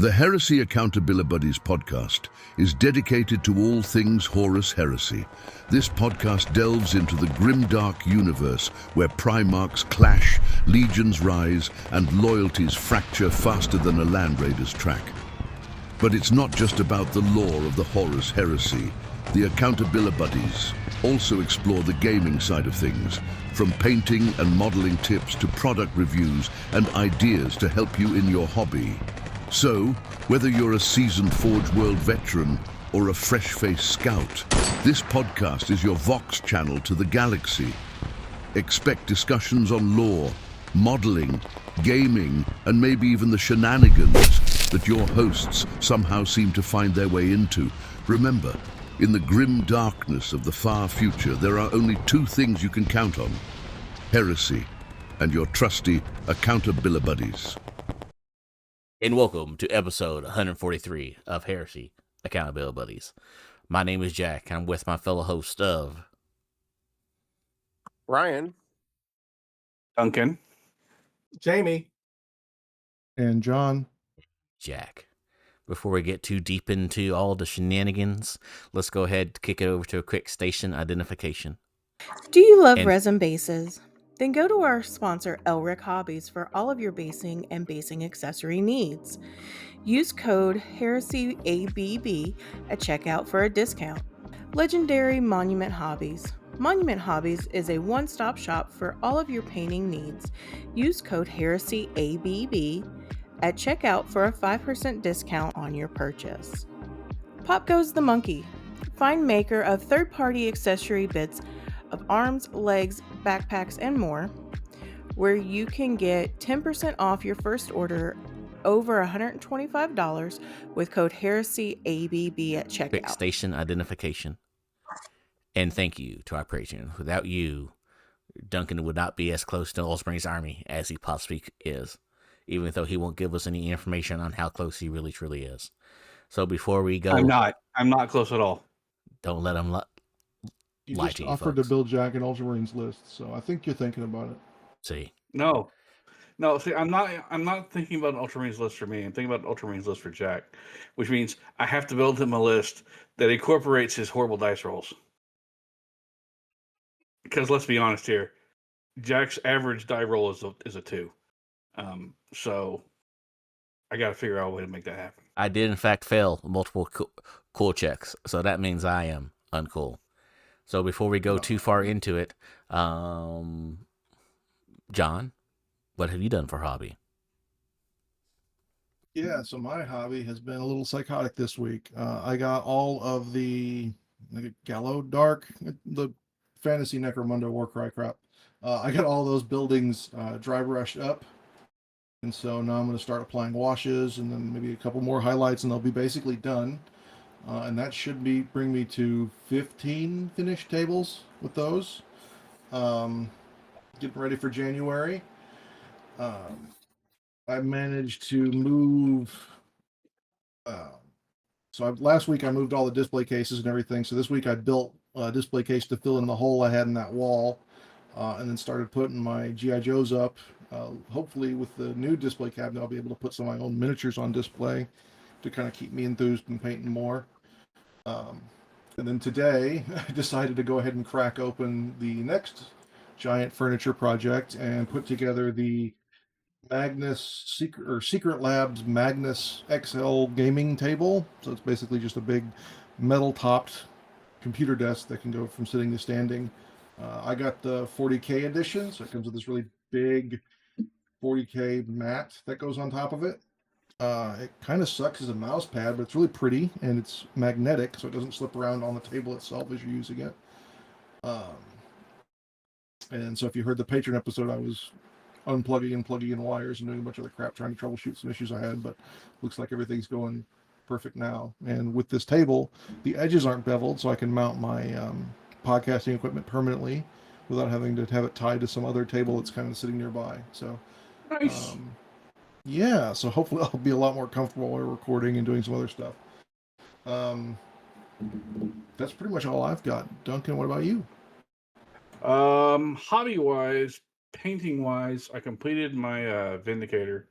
The Heresy Accountabilibuddies Podcast is dedicated to all things Horus Heresy. This podcast delves into the grimdark universe where Primarchs clash, legions rise, and loyalties fracture faster than a Land Raider's track. But it's not just about the lore of the Horus Heresy. The Accountabilibuddies also explore the gaming side of things, from painting and modeling tips to product reviews and ideas to help you in your hobby. So, whether you're a seasoned Forge World veteran or a fresh-faced scout, this podcast is your Vox channel to the galaxy. Expect discussions on lore, modeling, gaming, and maybe even the shenanigans that your hosts somehow seem to find their way into. Remember, in the grim darkness of the far future, there are only two things you can count on: Heresy and your trusty Accountabilibuddies. And welcome to episode 143 of Heresy Accountabilibuddies. My name is Jack. I'm with my fellow host of Ryan, Duncan, Jamie, and John. Jack. Before we get too deep into all the shenanigans, let's go ahead and kick it over to a quick station identification. Do you love resin bases? Then go to our sponsor, Elric Hobbies, for all of your basing and basing accessory needs. Use code HERESYABB at checkout for a discount. Legendary Monument Hobbies. Monument Hobbies is a one-stop shop for all of your painting needs. Use code HERESYABB at checkout for a 5% discount on your purchase. Pop Goes the Monkey. Find maker of third-party accessory bits of arms, legs, backpacks, and more, where you can get 10% off your first order over $125 with code HERESYABB at checkout. Quick station identification. And thank you to our patrons. Without you, Duncan would not be as close to Old Springs Army as he possibly is, even though he won't give us any information on how close he really truly is. So before we go... I'm not close at all. Don't let him You lie just to you, offered folks. to build Jack an Ultramarines list, so I think you're thinking about it. See, No. See, I'm not thinking about an Ultramarines list for me. I'm thinking about an Ultramarines list for Jack, which means I have to build him a list that incorporates his horrible dice rolls. Because let's be honest here, Jack's average die roll is a 2. So I got to figure out a way to make that happen. I did in fact fail multiple cool checks, so that means I am uncool. So before we go too far into it, John, what have you done for hobby? Yeah, so my hobby has been a little psychotic this week. I got all of the Gallo Dark, the fantasy Necromunda Warcry crap. I got all those buildings dry brushed up. And so now I'm going to start applying washes and then maybe a couple more highlights and they'll be basically done. And that should bring me to 15 finished tables with those. Getting ready for January. I managed to move. Last week I moved all the display cases and everything. So this week I built a display case to fill in the hole I had in that wall, and then started putting my GI Joes up. Hopefully with the new display cabinet, I'll be able to put some of my own miniatures on display to kind of keep me enthused and painting more. And then today I decided to go ahead and crack open the next giant furniture project and put together the Magnus Secret Labs Magnus XL gaming table. So it's basically just a big metal topped computer desk that can go from sitting to standing. I got the 40K edition, so it comes with this really big 40K mat that goes on top of it. It kind of sucks as a mouse pad, but it's really pretty and it's magnetic, so it doesn't slip around on the table itself as you're using it. And so if you heard the Patreon episode, I was unplugging and plugging in wires and doing a bunch of other crap trying to troubleshoot some issues I had, but looks like everything's going perfect now. And with this table, the edges aren't beveled, so I can mount my podcasting equipment permanently without having to have it tied to some other table that's kind of sitting nearby. So Nice. Yeah, so hopefully I'll be a lot more comfortable while we're recording and doing some other stuff. That's pretty much all I've got. Duncan, what about you? Hobby-wise, painting-wise, I completed my Vindicator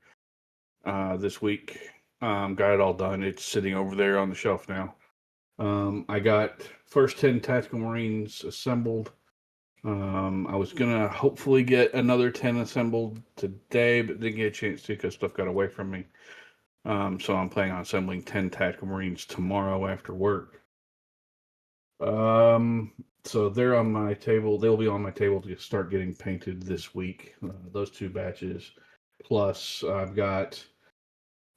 this week. Got it all done. It's sitting over there on the shelf now. I got first 10 Tactical Marines assembled. I was gonna hopefully get another 10 assembled today, but didn't get a chance to because stuff got away from me. So I'm planning on assembling 10 Tactical Marines tomorrow after work. So they're on my table. They'll be on my table to start getting painted this week. Those 2 batches. Plus, I've got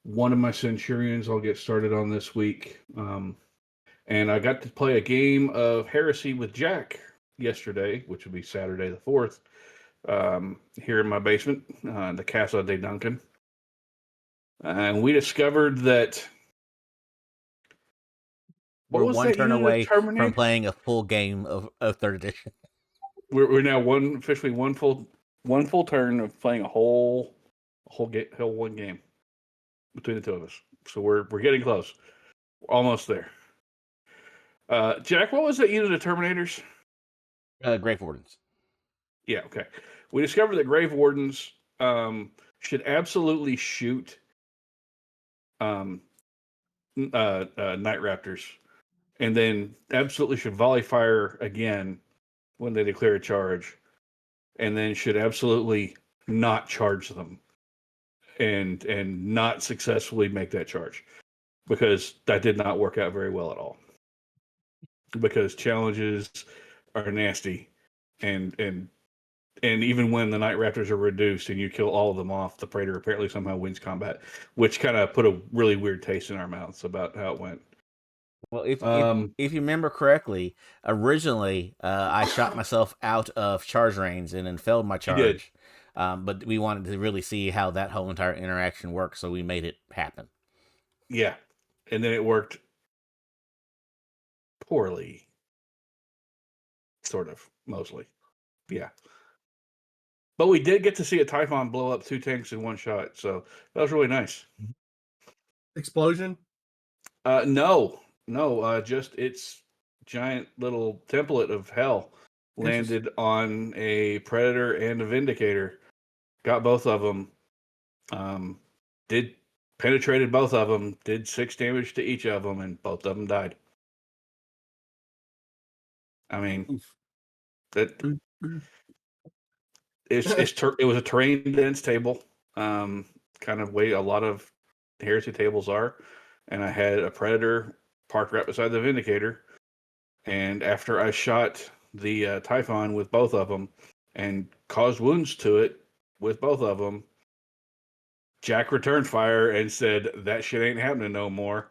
one of my Centurions I'll get started on this week. And I got to play a game of Heresy with Jack yesterday, which would be Saturday the 4th, here in my basement, the Casa de Duncan. And we discovered that We're one turn away from playing a full game of 3rd edition. We're now officially one full turn of playing a whole one game between the 2 of us. So we're getting close. We're almost there. Jack, what was that unit of Terminators? Grave Wardens. Yeah, okay. We discovered that Grave Wardens should absolutely shoot Night Raptors, and then absolutely should volley fire again when they declare a charge, and then should absolutely not charge them and not successfully make that charge, because that did not work out very well at all. Because challenges are nasty, and even when the Night Raptors are reduced and you kill all of them off, the Praetor apparently somehow wins combat, which kind of put a really weird taste in our mouths about how it went. Well, if you remember correctly, originally I shot myself out of charge range and then failed my charge. But we wanted to really see how that whole entire interaction worked, so we made it happen. Yeah, and then it worked poorly, sort of, mostly. Yeah. But we did get to see a Typhon blow up 2 tanks in one shot, so that was really nice. Explosion? No, just its giant little template of hell landed on a Predator and a Vindicator. Got both of them. Penetrated both of them. Did 6 damage to each of them, and both of them died. I mean, that it was a terrain dense table, kind of way a lot of Heresy tables are, and I had a Predator parked right beside the Vindicator, and after I shot the Typhon with both of them and caused wounds to it with both of them, Jack returned fire and said, "That shit ain't happening no more,"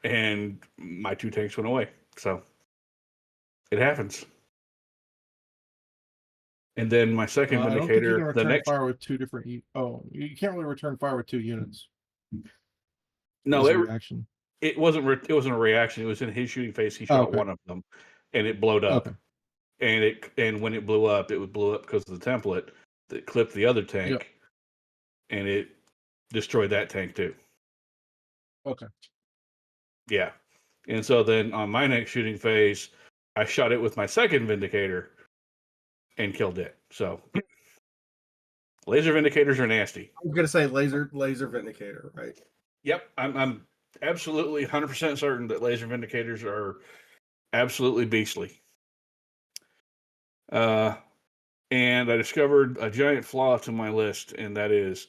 and my 2 tanks went away. So it happens. And then my second Vindicator, I don't think you can return fire with 2 different. You can't really return fire with 2 units. No, it wasn't a reaction. It was in his shooting phase. He shot one of them, and it blowed up. Okay. And when it blew up because of the template that clipped the other tank, and it destroyed that tank too. Okay. Yeah, and so then on my next shooting phase, I shot it with my second Vindicator and killed it. So laser Vindicators are nasty. I was gonna say laser Vindicator, right? Yep, I'm absolutely 100% certain that laser Vindicators are absolutely beastly. And I discovered a giant flaw to my list, and that is,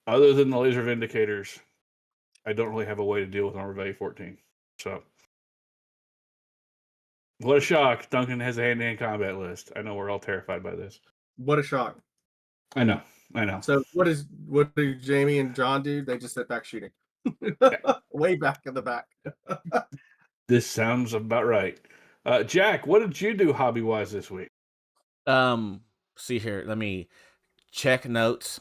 other than the laser Vindicators, I don't really have a way to deal with Armor Value 14. So, what a shock. Duncan has a hand-to-hand combat list. I know we're all terrified by this. What a shock. I know. So what do Jamie and John do? They just sit back shooting. Way back in the back. This sounds about right. Jack, what did you do hobby-wise this week? See here, let me check notes.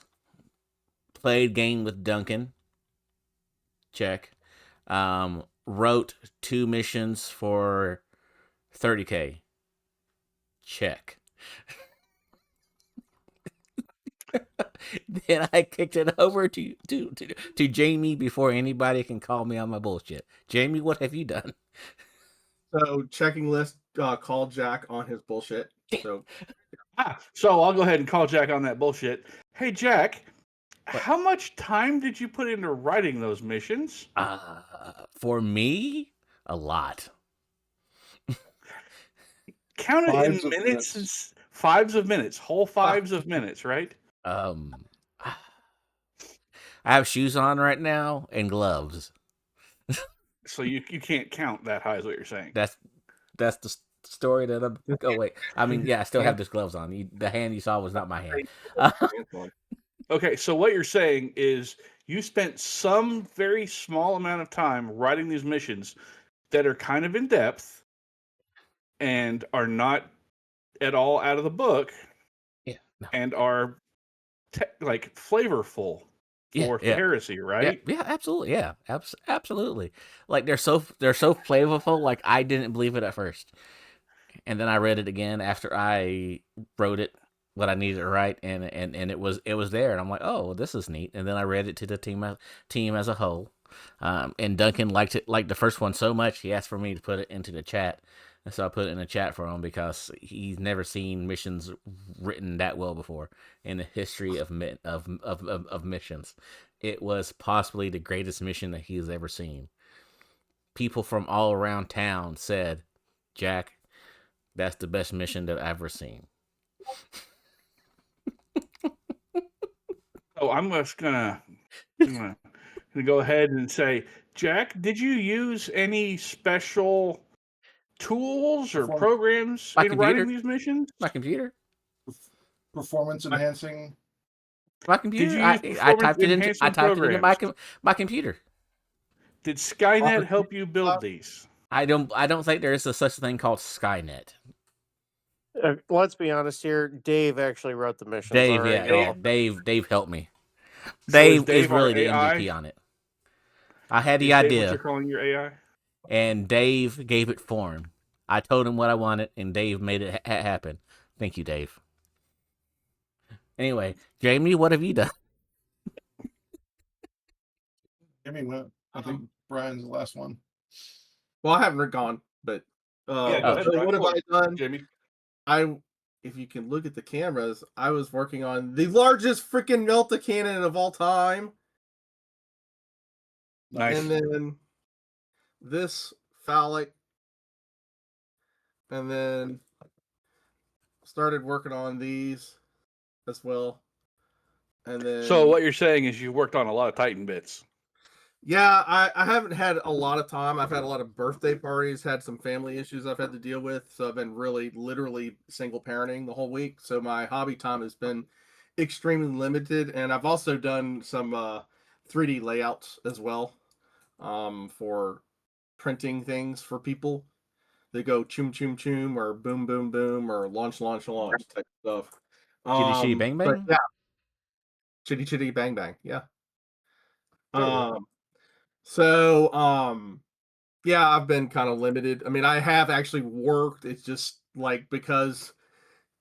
Played game with Duncan. Check. Wrote 2 missions for 30K. Check. Then I kicked it over to Jamie before anybody can call me on my bullshit. Jamie, what have you done? So checking list, call Jack on his bullshit. So I'll go ahead and call Jack on that bullshit. Hey, Jack, How much time did you put into writing those missions? For me, a lot. Count it in Fives of minutes, minutes. fives of minutes, whole fives of minutes, right? Um, I have shoes on right now and gloves. So you can't count that high, is what you're saying. That's the story that I'm. Oh wait, I mean, yeah, I still have these gloves on. The hand you saw was not my hand. Okay, so what you're saying is you spent some very small amount of time writing these missions that are kind of in depth and are not at all out of the book Yeah, no. and are like flavorful for heresy, right? Yeah, absolutely. Yeah, absolutely. Like they're so flavorful. Like I didn't believe it at first, and then I read it again after I wrote it what I needed to write, and it was there, and I'm like, oh, this is neat. And then I read it to the team as a whole, and Duncan liked the first one so much he asked for me to put it into the chat, and so I put it in the chat for him because he's never seen missions written that well before in the history of missions. It was possibly the greatest mission that he's ever seen. People from all around town said, Jack, that's the best mission that I've ever seen. So I'm just gonna go ahead and say, Jack, did you use any special tools or programs in writing these missions? My computer. Performance enhancing. My computer. Did you use I typed it into programs? my computer. Did Skynet help you build these? I don't think there is a such thing called Skynet. Let's be honest here. Dave actually wrote the missions. Dave, Dave helped me. Dave is really the MVP on it. I had the idea. What you're calling your AI? And Dave gave it form. I told him what I wanted, and Dave made it happen. Thank you, Dave. Anyway, Jamie, what have you done? Jamie went. I think Brian's the last one. Well, I haven't gone, but go ahead, what have I done? Jamie? If you can look at the cameras, I was working on the largest freaking melta cannon of all time. Nice. And then this phallic. And then started working on these as well. And then So what you're saying is you worked on a lot of Titan bits. Yeah, I haven't had a lot of time. I've had a lot of birthday parties, had some family issues I've had to deal with. So I've been really literally single parenting the whole week. So my hobby time has been extremely limited. And I've also done some 3D layouts as well for printing things for people. They go choom choom choom or boom boom boom or launch launch launch type stuff. Chitty chitty bang bang? Yeah. Chitty chitty bang bang. Yeah. Yeah, I've been kind of limited. I mean, I have actually worked. It's just like because,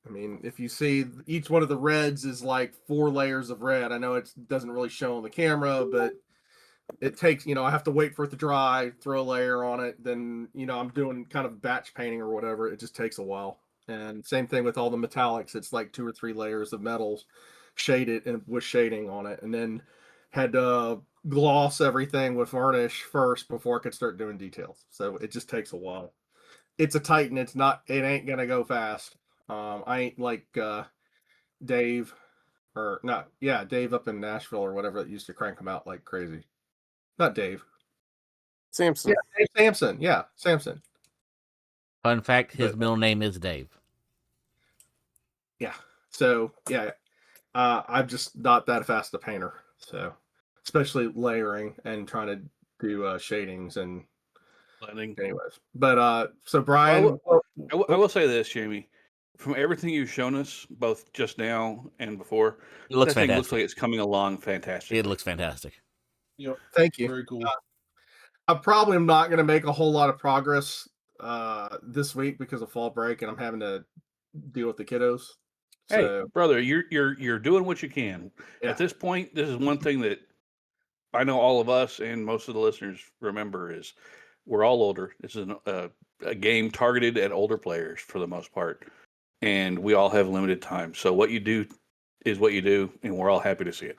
I mean, if you see each one of the reds is like 4 layers of red. I know it doesn't really show on the camera, but it takes, I have to wait for it to dry, throw a layer on it. Then, I'm doing kind of batch painting or whatever. It just takes a while. And same thing with all the metallics. It's like 2 or 3 layers of metals shaded and with shading on it. And then had to gloss everything with varnish first before I could start doing details. So it just takes a while. It's a Titan. It ain't gonna go fast. I ain't like Dave Dave up in Nashville or whatever that used to crank them out like crazy. Not Dave. Samson. Yeah, Dave Samson. Yeah, Samson. Fun fact, his middle name is Dave. Yeah. So yeah, I'm just not that fast a painter. So especially layering and trying to do shadings and blending. Anyways, but so Brian, I will say this, Jamie. From everything you've shown us, both just now and before, it looks that fantastic. Thing looks like it's coming along fantastic. It looks fantastic. Yep. Thank you. Very cool. I probably am not going to make a whole lot of progress this week because of fall break, and I'm having to deal with the kiddos. Hey, brother, you're doing what you can. Yeah. At this point, this is one thing that I know all of us and most of the listeners remember is we're all older. This is a game targeted at older players for the most part, and we all have limited time. So what you do is what you do, and we're all happy to see it.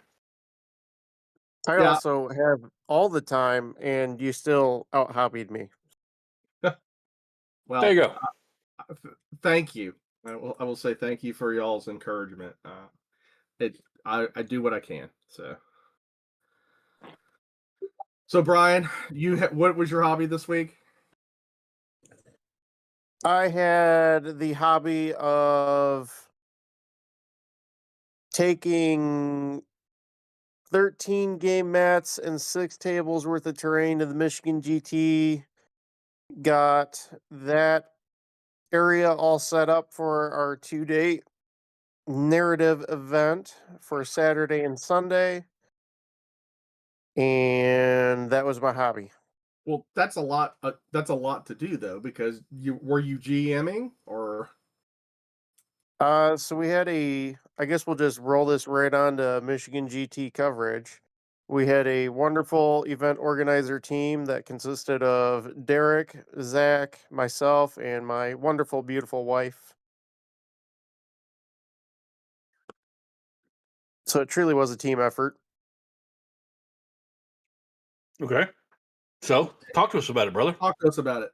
I Yeah. also have all the time, and you still out hobbied me. Well, There you go. thank you. I will say thank you for y'all's encouragement. I do what I can. So Brian, what was your hobby this week? I had the hobby of taking 13 game mats and 6 tables worth of terrain to the Michigan GT. Got that area all set up for our 2-day narrative event for Saturday and Sunday. And that was my hobby. Well, that's a lot. That's a lot to do though, because were you GMing or? So we had I guess we'll just roll this right on to Michigan GT coverage. We had a wonderful event organizer team that consisted of Derek, Zach, myself, and my wonderful, beautiful wife. So it truly was a team effort. Okay. So talk to us about it, brother. Talk to us about it.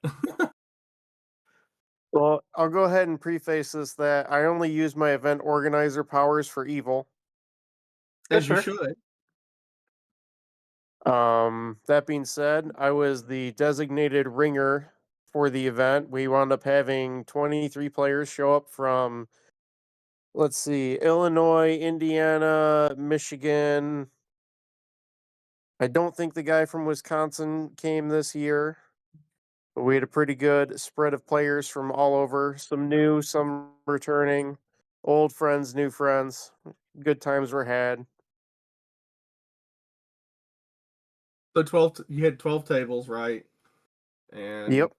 Well, I'll go ahead and preface this that I only use my event organizer powers for evil. As That's you fair. should. That being said, I was the designated ringer for the event. We wound up having 23 players show up from, let's see, Illinois, Indiana, Michigan. I don't think the guy from Wisconsin came this year, but we had a pretty good spread of players from all over. Some new, some returning, old friends, new friends. Good times were had. So 12. You had 12 tables, right? And Yep.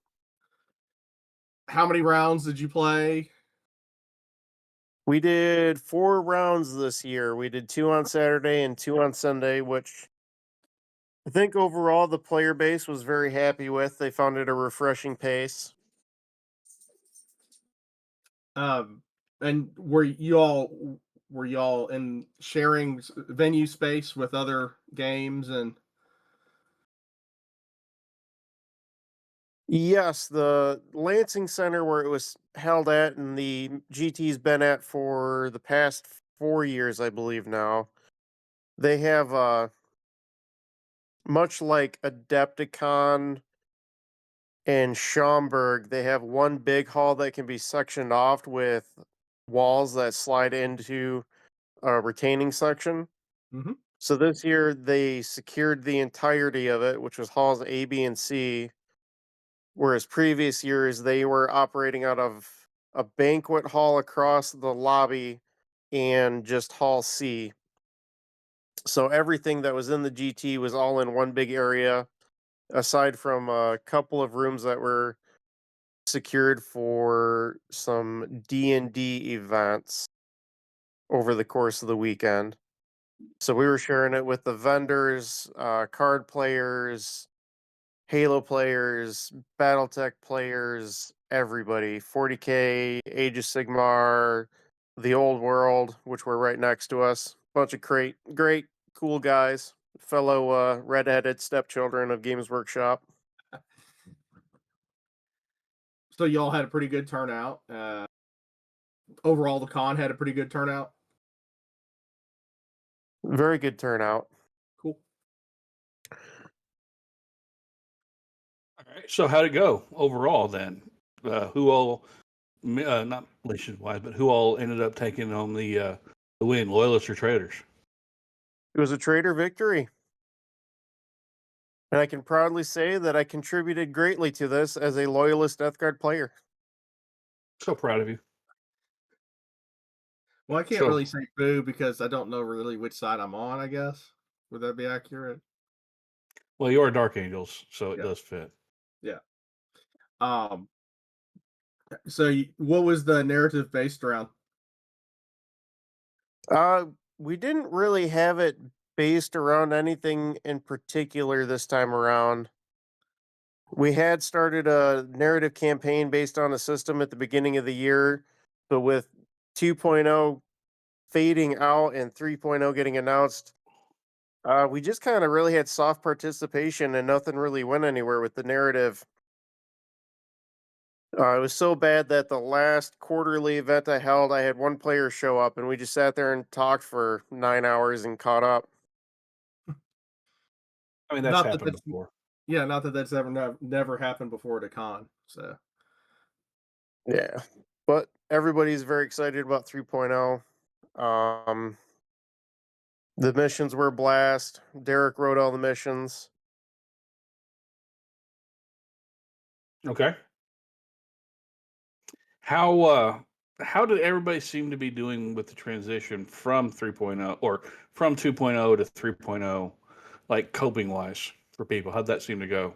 how many rounds did you play? We did 4 rounds this year. We did 2 on Saturday and 2 on Sunday, which I think overall the player base was very happy with. They found it a refreshing pace. And were y'all in sharing venue space with other games and? Yes, the Lansing Center where it was held at and the GT's been at for the past 4 years, I believe now. They have much like Adepticon and Schaumburg, they have one big hall that can be sectioned off with walls that slide into a retaining section. Mhm. So this year they secured the entirety of it, which was halls A, B, and C, whereas previous years they were operating out of a banquet hall across the lobby and just hall C. So everything that was in the GT was all in one big area, aside from a couple of rooms that were secured for some D&D events over the course of the weekend. So we were sharing it with the vendors, card players, Halo players, BattleTech players, everybody. 40K, Age of Sigmar, the Old World, which were right next to us. Bunch of great, cool guys. Fellow redheaded stepchildren of Games Workshop. So y'all had a pretty good turnout. Overall, the con had a pretty good turnout. Very good turnout. Cool. All right. So how'd it go overall then? Who all, not nationwide, but who all ended up taking on the win? Loyalists or Traitors? It was a Trader victory. And I can proudly say that I contributed greatly to this as a Loyalist Death Guard player. So proud of you. Well, I can't So- really say boo because I don't know really which side I'm on, I guess. Would that be accurate? Well, you are Dark Angels, so it Yeah. does fit. Yeah. So what was the narrative based around? We didn't really have it based around anything in particular this time around. We had started a narrative campaign based on a system at the beginning of the year, but with 2.0 fading out and 3.0 getting announced, We just kind of really had soft participation and nothing really went anywhere with the narrative. It was so bad that the last quarterly event I held, I had one player show up and we just sat there and talked for 9 hours and caught up. I mean, that's Not that happened that's before. yeah, not that that's never happened before at a con. So Yeah. But everybody's very excited about 3.0. The missions were a blast. Derek wrote all the missions. Okay. How did everybody seem to be doing with the transition from 3.0 or from 2.0 to 3.0, like coping wise for people? How'd that seem to go?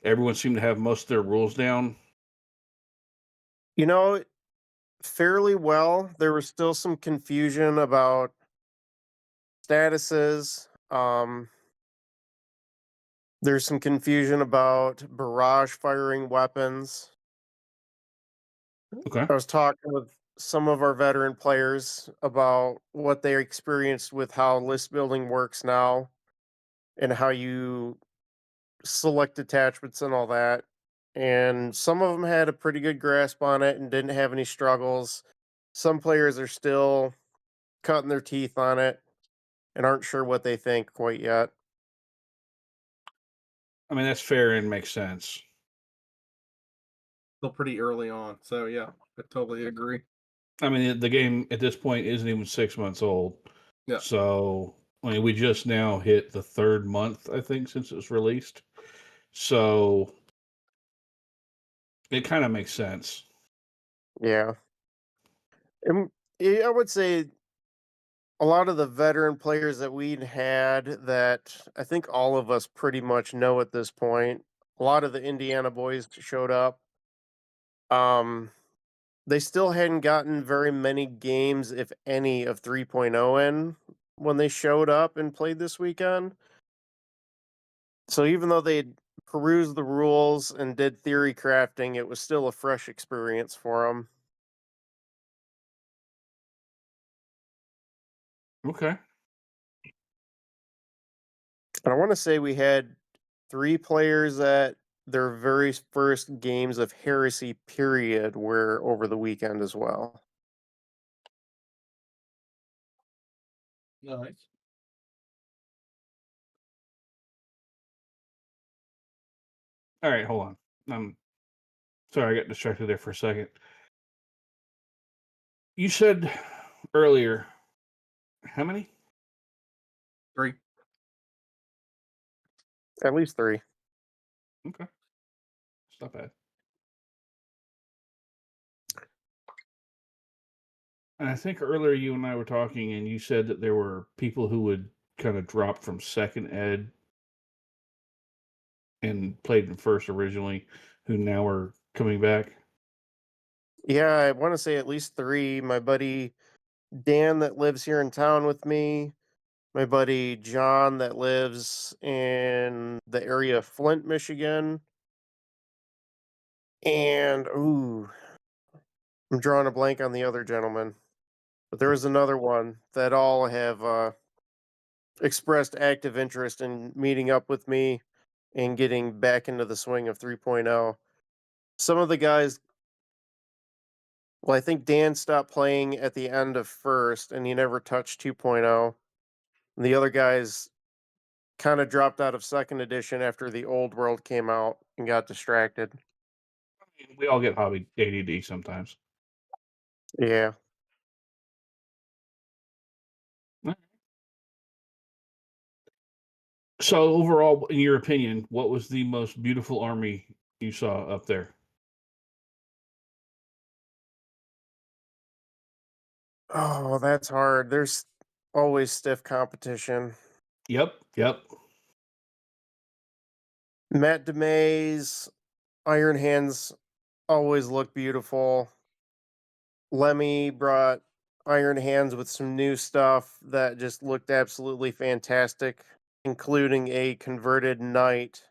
Everyone seemed to have most of their rules down. You know, fairly well. There was still some confusion about statuses. There's some confusion about barrage firing weapons. Okay. I was talking with some of our veteran players about what they experienced with how list building works now and how you select detachments and all that. And some of them had a pretty good grasp on it and didn't have any struggles. Some players are still cutting their teeth on it and aren't sure what they think quite yet. I mean, that's fair and makes sense. still pretty early on. So yeah, I totally agree. I mean, the game at this point isn't even 6 months old. Yeah. So, I mean, we just now hit the third month, I think, since it was released. So, it kind of makes sense. Yeah. And yeah, I would say a lot of the veteran players that we'd had that I think all of us pretty much know at this point. A lot of the Indiana boys showed up. Um, they still hadn't gotten very many games, if any, of 3.0 in when they showed up and played this weekend. So even though they perused the rules and did theory crafting, it was still a fresh experience for them. Okay. And I want to say we had 3 players at their very first games of Heresy period were over the weekend as well. Nice. All right, hold on. Sorry, I got distracted there for a second. You said earlier, how many? 3. At least 3. Okay. It's not bad. And I think earlier you and I were talking, and you said that there were people who would kind of drop from second ed and played in first originally, who now are coming back. Yeah, I want to say at least 3. My buddy Dan that lives here in town with me, my buddy John that lives in the area of Flint, Michigan, and I'm drawing a blank on the other gentleman. But there was another one that all have expressed active interest in meeting up with me and getting back into the swing of 3.0. Some of the guys, well, I think Dan stopped playing at the end of first and he never touched 2.0. And the other guys kind of dropped out of second edition after the old world came out and got distracted. We all get hobby ADD sometimes. Yeah. So overall, in your opinion, what was the most beautiful army you saw up there? Oh, that's hard. There's always stiff competition. Yep. Matt DeMay's Iron Hands always look beautiful. Lemmy brought Iron Hands with some new stuff that just looked absolutely fantastic, including a converted knight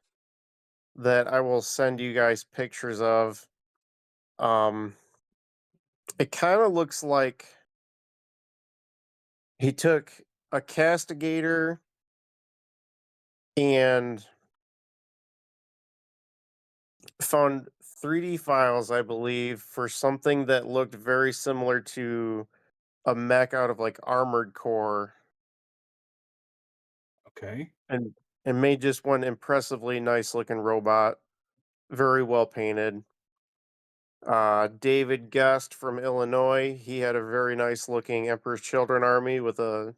that I will send you guys pictures of. Um, it kind of looks like he took a castigator and found 3D files, I believe, for something that looked very similar to a mech out of like Armored Core, Okay. and made just one impressively nice looking robot, very well painted. David Guest from Illinois, he had a very nice looking Emperor's Children army with a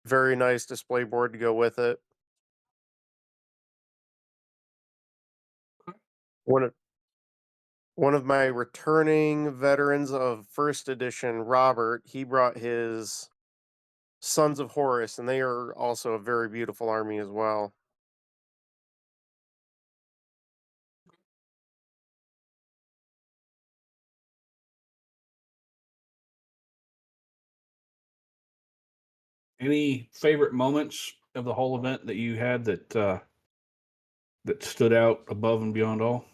very nice display board to go with it. One of one of my returning veterans of first edition, Robert, he brought his Sons of Horus, and they are also a very beautiful army as well. Any favorite moments of the whole event that you had that stood out above and beyond all?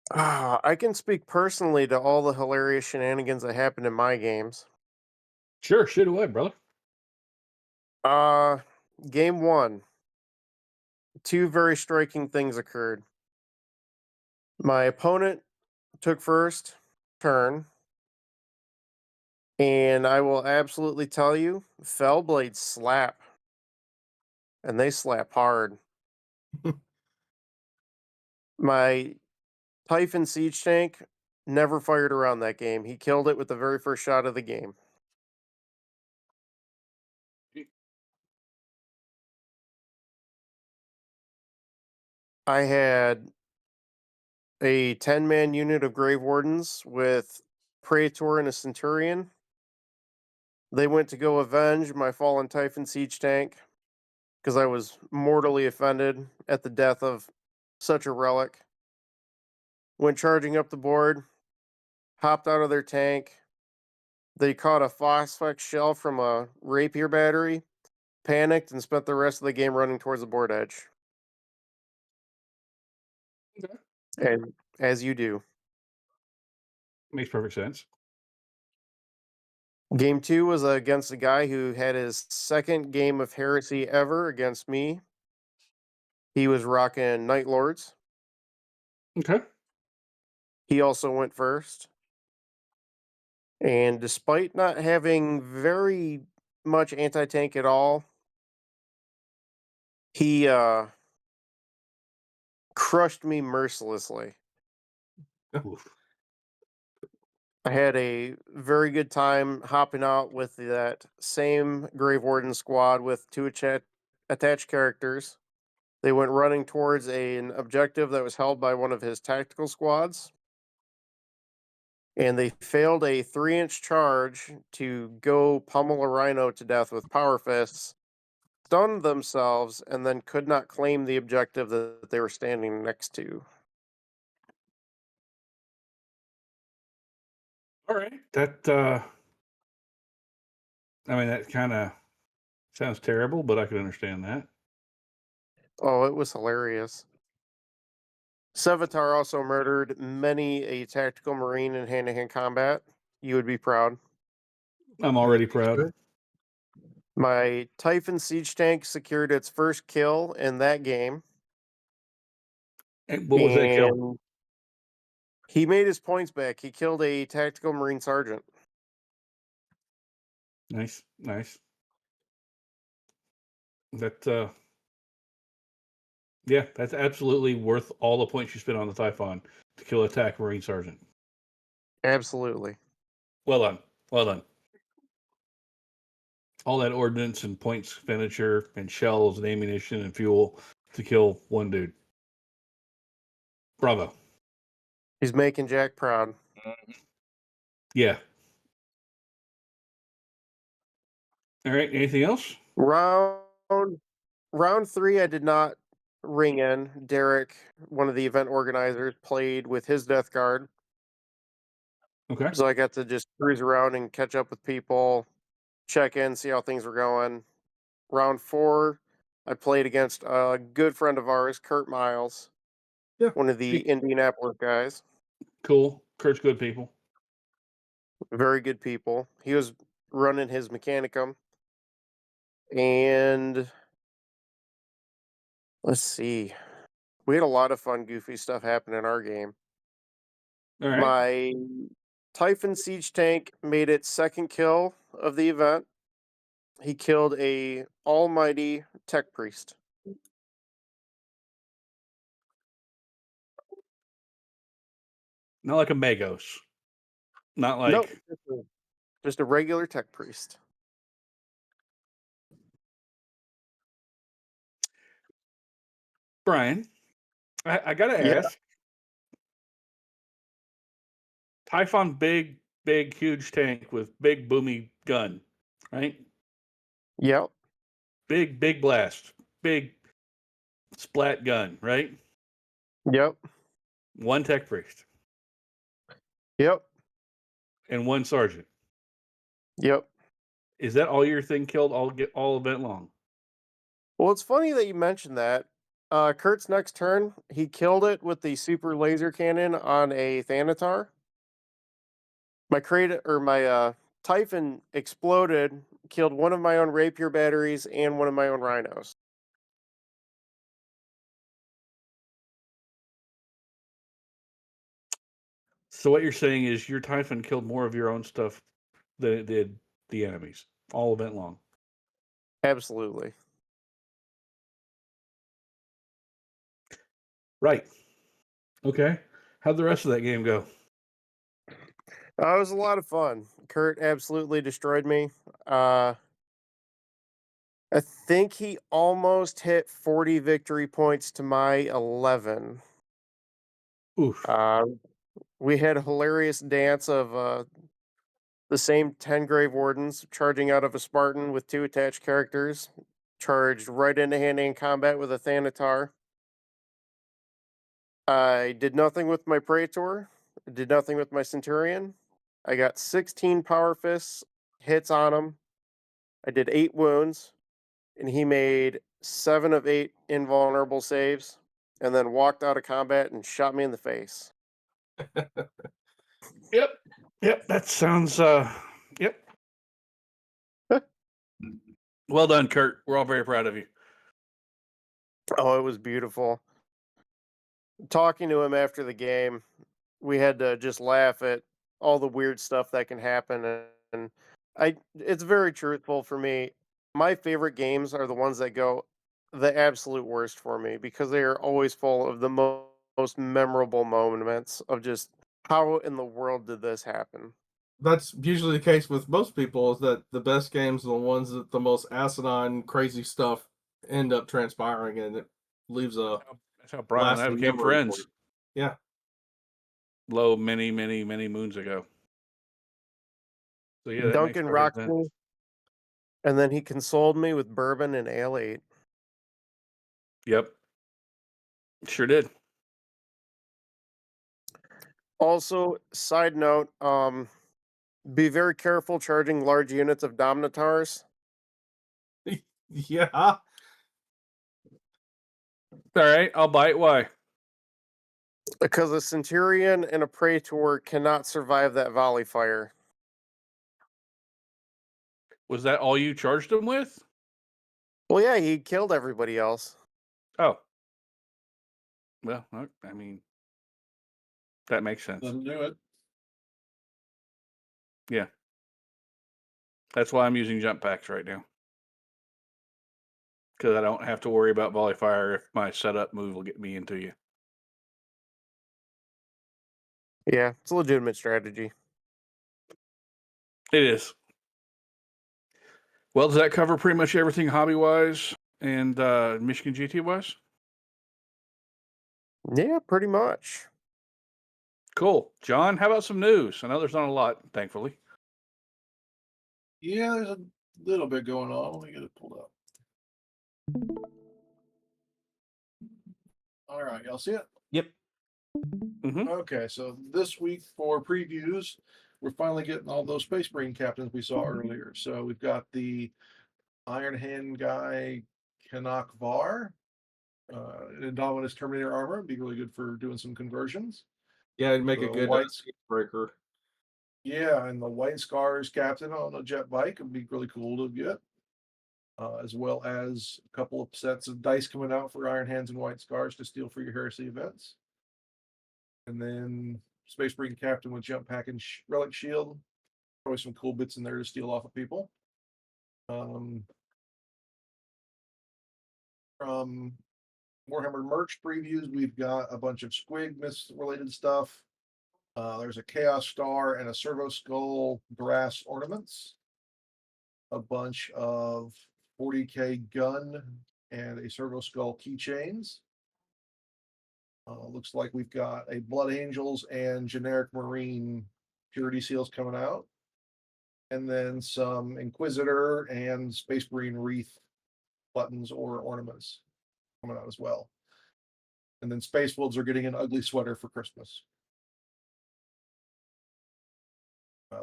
I can speak personally to all the hilarious shenanigans that happened in my games. Sure, shoot away, brother. Uh, Game one, two very striking things occurred. My opponent took first turn, and I will absolutely tell you, Fell Blades slap, and they slap hard. My Typhon Siege Tank never fired around that game. He killed it with the very first shot of the game. I had a 10-man unit of Grave Wardens with Praetor and a Centurion. They went to go avenge my fallen Typhon Siege Tank because I was mortally offended at the death of such a relic. Went charging up the board, hopped out of their tank. They caught a Phosphex shell from a rapier battery, panicked, and spent the rest of the game running towards the board edge. Okay. And as you do. Makes perfect sense. Game two was against a guy who had his second game of Heresy ever against me. He was rocking Night Lords. Okay. He also went first. And despite not having very much anti-tank at all, he crushed me mercilessly. Oof. I had a very good time hopping out with that same Grave Warden squad with two attached characters. They went running towards an objective that was held by one of his tactical squads. And they failed a 3-inch charge to go pummel a rhino to death with power fists, stunned themselves, and then could not claim the objective that they were standing next to. All right. That that kind of sounds terrible, but I can understand that. Oh, it was hilarious. Sevatar also murdered many a tactical marine in hand-to-hand combat. You would be proud. I'm already proud. Good. My Typhon Siege Tank secured its first kill in that game. And what was that kill? And he made his points back. He killed a tactical marine sergeant. Nice, nice. That yeah, that's absolutely worth all the points you spent on the Typhon to kill a TAC Marine Sergeant. Absolutely. Well done. Well done. All that ordnance and points expenditure and shells and ammunition and fuel to kill one dude. Bravo. He's making Jack proud. Yeah. All right. Anything else? Round three, I did not ring in. Derek, one of the event organizers, played with his Death Guard. Okay. So I got to just cruise around and catch up with people, check in, see how things were going. Round four, I played against a good friend of ours, Kurt Miles, Yeah. one of the Indianapolis guys. Cool. Kurt's good people. Very good people. He was running his Mechanicum. And Let's see. We had a lot of fun, goofy stuff happen in our game. All right. My Typhon Siege tank made its second kill of the event. He killed a almighty tech priest. Not like a Magos. Not like Nope, just a regular tech priest. Brian. I gotta Yeah. ask. Typhon, big, huge tank with big boomy gun, right? Yep. Big blast, big splat gun, right? Yep. One tech priest Yep. and one sergeant. Yep. Is that all your thing killed all event long? Well, it's funny that you mentioned that. Kurt's next turn, he killed it with the super laser cannon on a Thanatar. My Typhon exploded, killed one of my own rapier batteries and one of my own rhinos. So what you're saying is your Typhon killed more of your own stuff than it did the enemies all event long. Absolutely. Right. Okay. How'd the rest of that game go? It was a lot of fun. Kurt absolutely destroyed me. I think he almost hit 40 victory points to my 11. Oof. We had a hilarious dance of the same 10 Grave Wardens charging out of a Spartan with 2 attached characters, charged right into hand-to-hand combat with a Thanatar. I did nothing with my Praetor, did nothing with my Centurion. I got 16 Power Fists hits on him. I did 8 wounds, and he made 7 of 8 invulnerable saves, and then walked out of combat and shot me in the face. Yep, that sounds yep. Well done, Kurt. We're all very proud of you. Oh, it was beautiful. Talking to him after the game, we had to just laugh at all the weird stuff that can happen, and it's very truthful for me. My favorite games are the ones that go the absolute worst for me because they are always full of the most memorable moments of just how in the world did this happen? That's usually the case with most people, is that the best games are the ones that the most asinine, crazy stuff end up transpiring, and it leaves a That's how Brian and I lasting became memory for friends. you. Yeah. Low many moons ago. So yeah, that makes Duncan perfect rocked sense. me, and then he consoled me with bourbon and ale 8. Yep. Sure did. Also, side note, be very careful charging large units of Dominatars. Yeah. All right, I'll bite. Why? Because a Centurion and a Praetor cannot survive that volley fire. Was that all you charged him with? Well, yeah, he killed everybody else. Oh. Well, I mean, that makes sense. Doesn't do it. Yeah. That's why I'm using jump packs right now. Because I don't have to worry about volley fire if my setup move will get me into you. Yeah, it's a legitimate strategy. It is. Well, does that cover pretty much everything hobby-wise and Michigan GT-wise? Yeah, pretty much. Cool. John, how about some news? I know there's not a lot, thankfully. Yeah, there's a little bit going on. Let me get it pulled up. All right, y'all see it? Yep. Mm-hmm. Okay, so this week for previews, we're finally getting all those Space Marine captains we saw earlier. So we've got the Iron Hand guy, Kanak Var, Indominus Terminator armor. Be really good for doing some conversions. Yeah, it'd make a The good white- speed breaker. Yeah, and the White Scars captain on a jet bike would be really cool to get. as well as a couple of sets of dice coming out for Iron Hands and White Scars to steal for your Heresy events. And then Space Marine Captain with Jump Pack and Relic Shield. Probably some cool bits in there to steal off of people. From Warhammer merch previews, we've got a bunch of Squig Myths related stuff. There's a Chaos Star and a Servo Skull brass ornaments. A bunch of 40k gun and a Servo Skull keychains. Looks like we've got a Blood Angels and generic Marine purity seals coming out. And then some Inquisitor and Space Marine wreath buttons or ornaments coming out as well. And then Space Wolves are getting an ugly sweater for Christmas.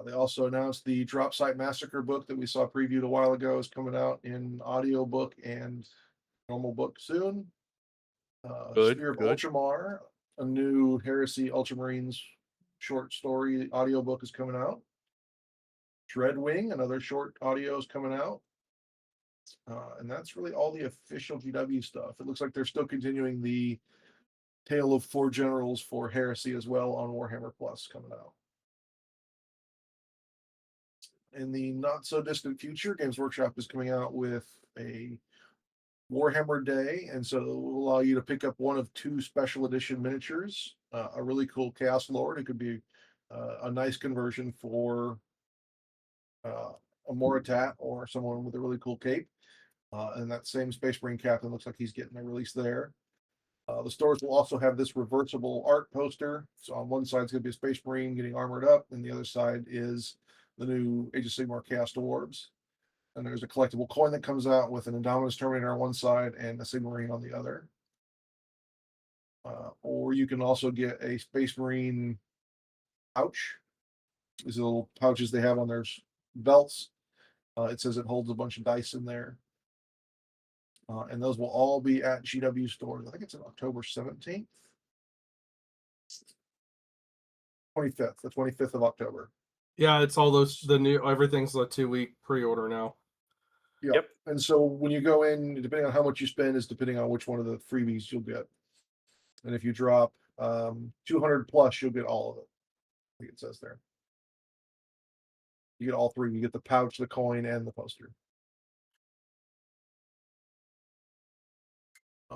They also announced the Drop Site Massacre book that we saw previewed a while ago is coming out in audio book and normal book soon. Spear of Ultramar, a new Heresy Ultramarines short story audiobook is coming out. Dreadwing, another short audio is coming out. And that's really all the official GW stuff. It looks like they're still continuing the Tale of Four Generals for Heresy as well on Warhammer Plus coming out. In the not so distant future, Games Workshop is coming out with a Warhammer Day, and so it will allow you to pick up one of two special edition miniatures. A really cool Chaos Lord. It could be a nice conversion for a Moritat or someone with a really cool cape. And that same Space Marine Captain looks like he's getting a release there. The stores will also have this reversible art poster. So on one side, it's going to be a Space Marine getting armored up, and the other side is the new Age of Sigmar Chaos Dwarves. And there's a collectible coin that comes out with an Indominus Terminator on one side and a Sigma Marine on the other. Or you can also get a Space Marine pouch. These little pouches they have on their belts. It says it holds a bunch of dice in there. And those will all be at GW stores. I think it's on October 17th. 25th, the 25th of October. Yeah, it's all those, everything's a 2-week pre-order now. Yep. And so when you go in, depending on how much you spend is depending on which one of the freebies you'll get. And if you drop 200 plus, you'll get all of it. I think it says there. You get all three. You get the pouch, the coin, and the poster.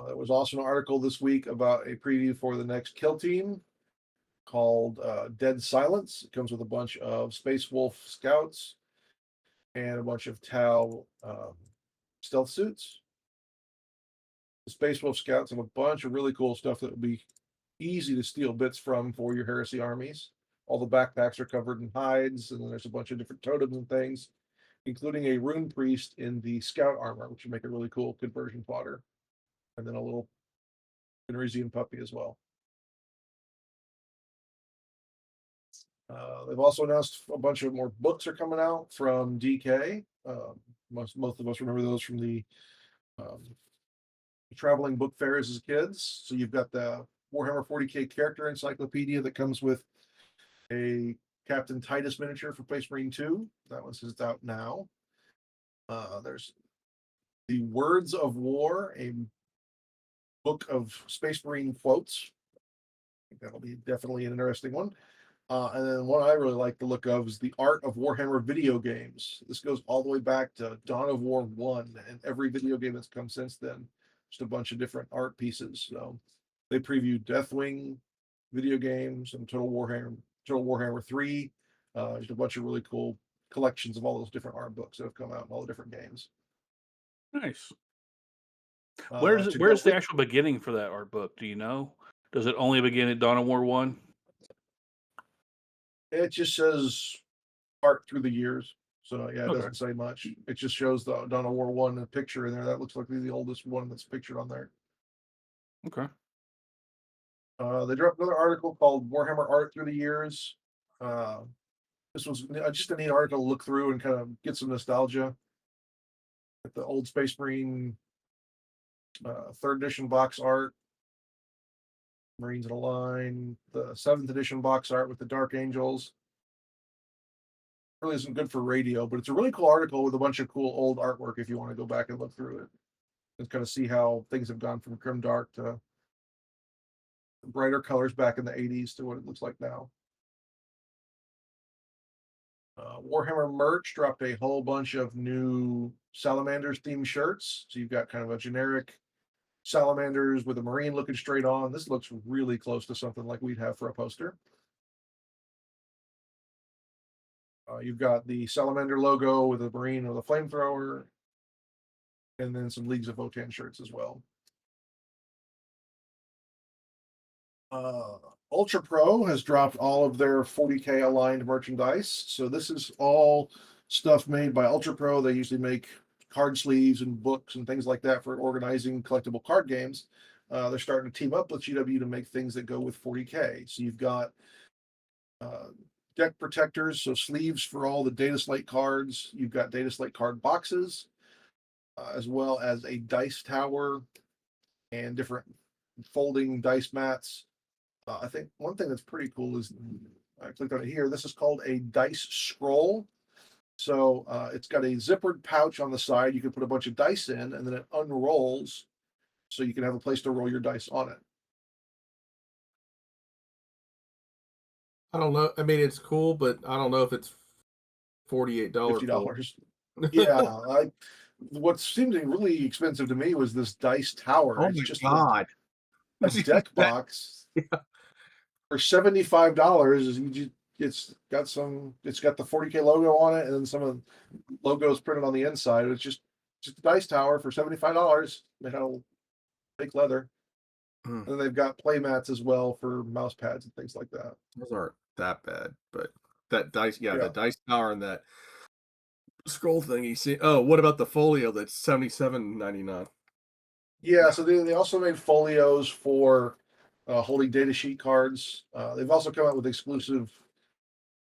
There was also an article this week about a preview for the next Kill Team called Dead Silence. It comes with a bunch of Space Wolf scouts and a bunch of Tau stealth suits. The Space Wolf scouts have a bunch of really cool stuff that will be easy to steal bits from for your Heresy armies. All the backpacks are covered in hides, and then there's a bunch of different totems and things, including a rune priest in the scout armor, which would make a really cool conversion fodder. And then a little Fenrisian puppy as well. They've also announced a bunch of more books are coming out from DK. Most of us remember those from the traveling book fairs as kids. So you've got the Warhammer 40k character encyclopedia that comes with a Captain Titus miniature for Space Marine 2. That one's just out now. There's the Words of War, a book of Space Marine quotes. I think that'll be definitely an interesting one. And then one I really like the look of is the Art of Warhammer video games. This goes all the way back to Dawn of War 1 and every video game that's come since then. Just a bunch of different art pieces. So they previewed Deathwing video games and Total Warhammer 3. Just a bunch of really cool collections of all those different art books that have come out in all the different games. Nice. Where's the actual beginning for that art book? Do you know? Does it only begin at Dawn of War 1? It just says art through the years. So yeah, it Okay. doesn't say much. It just shows the Dawn of War 1 picture in there. That looks like the oldest one that's pictured on there. Okay. They dropped another article called Warhammer Art Through the Years. This was just a neat article to look through and kind of get some nostalgia. At the old Space Marine 3rd edition box art, Marines in a line, the 7th edition box art with the Dark Angels. really isn't good for radio, but it's a really cool article with a bunch of cool old artwork if you want to go back and look through it and kind of see how things have gone from grimdark to brighter colors back in the 80s to what it looks like now. Warhammer merch dropped a whole bunch of new Salamanders themed shirts. So you've got kind of a generic Salamanders with a Marine looking straight on. This looks really close to something like we'd have for a poster. You've got the Salamander logo with a Marine with a flamethrower, and then some Leagues of Votann shirts as well. Ultra Pro has dropped all of their 40K aligned merchandise. So this is all stuff made by Ultra Pro. They usually make card sleeves and books and things like that for organizing collectible card games. They're starting to team up with GW to make things that go with 40K. So you've got deck protectors, so sleeves for all the data slate cards. You've got data slate card boxes, as well as a dice tower and different folding dice mats. I think one thing that's pretty cool is, I clicked on it here, this is called a dice scroll. So it's got a zippered pouch on the side. You can put a bunch of dice in, and then it unrolls so you can have a place to roll your dice on it. I don't know. I mean, it's cool, but I don't know if it's $48. $50. Yeah. What seemed really expensive to me was this dice tower. Oh It's my just God. a deck box for $75. It's got the 40K logo on it, and then some of the logos printed on the inside. It's just a dice tower for $75 made out of fake leather. And then they've got play mats as well for mouse pads and things like that. Those aren't that bad, but that dice, the dice tower and that scroll thing you see. Oh, what about the folio that's $77.99? Yeah, so they also made folios for holding data sheet cards. They've also come out with exclusive,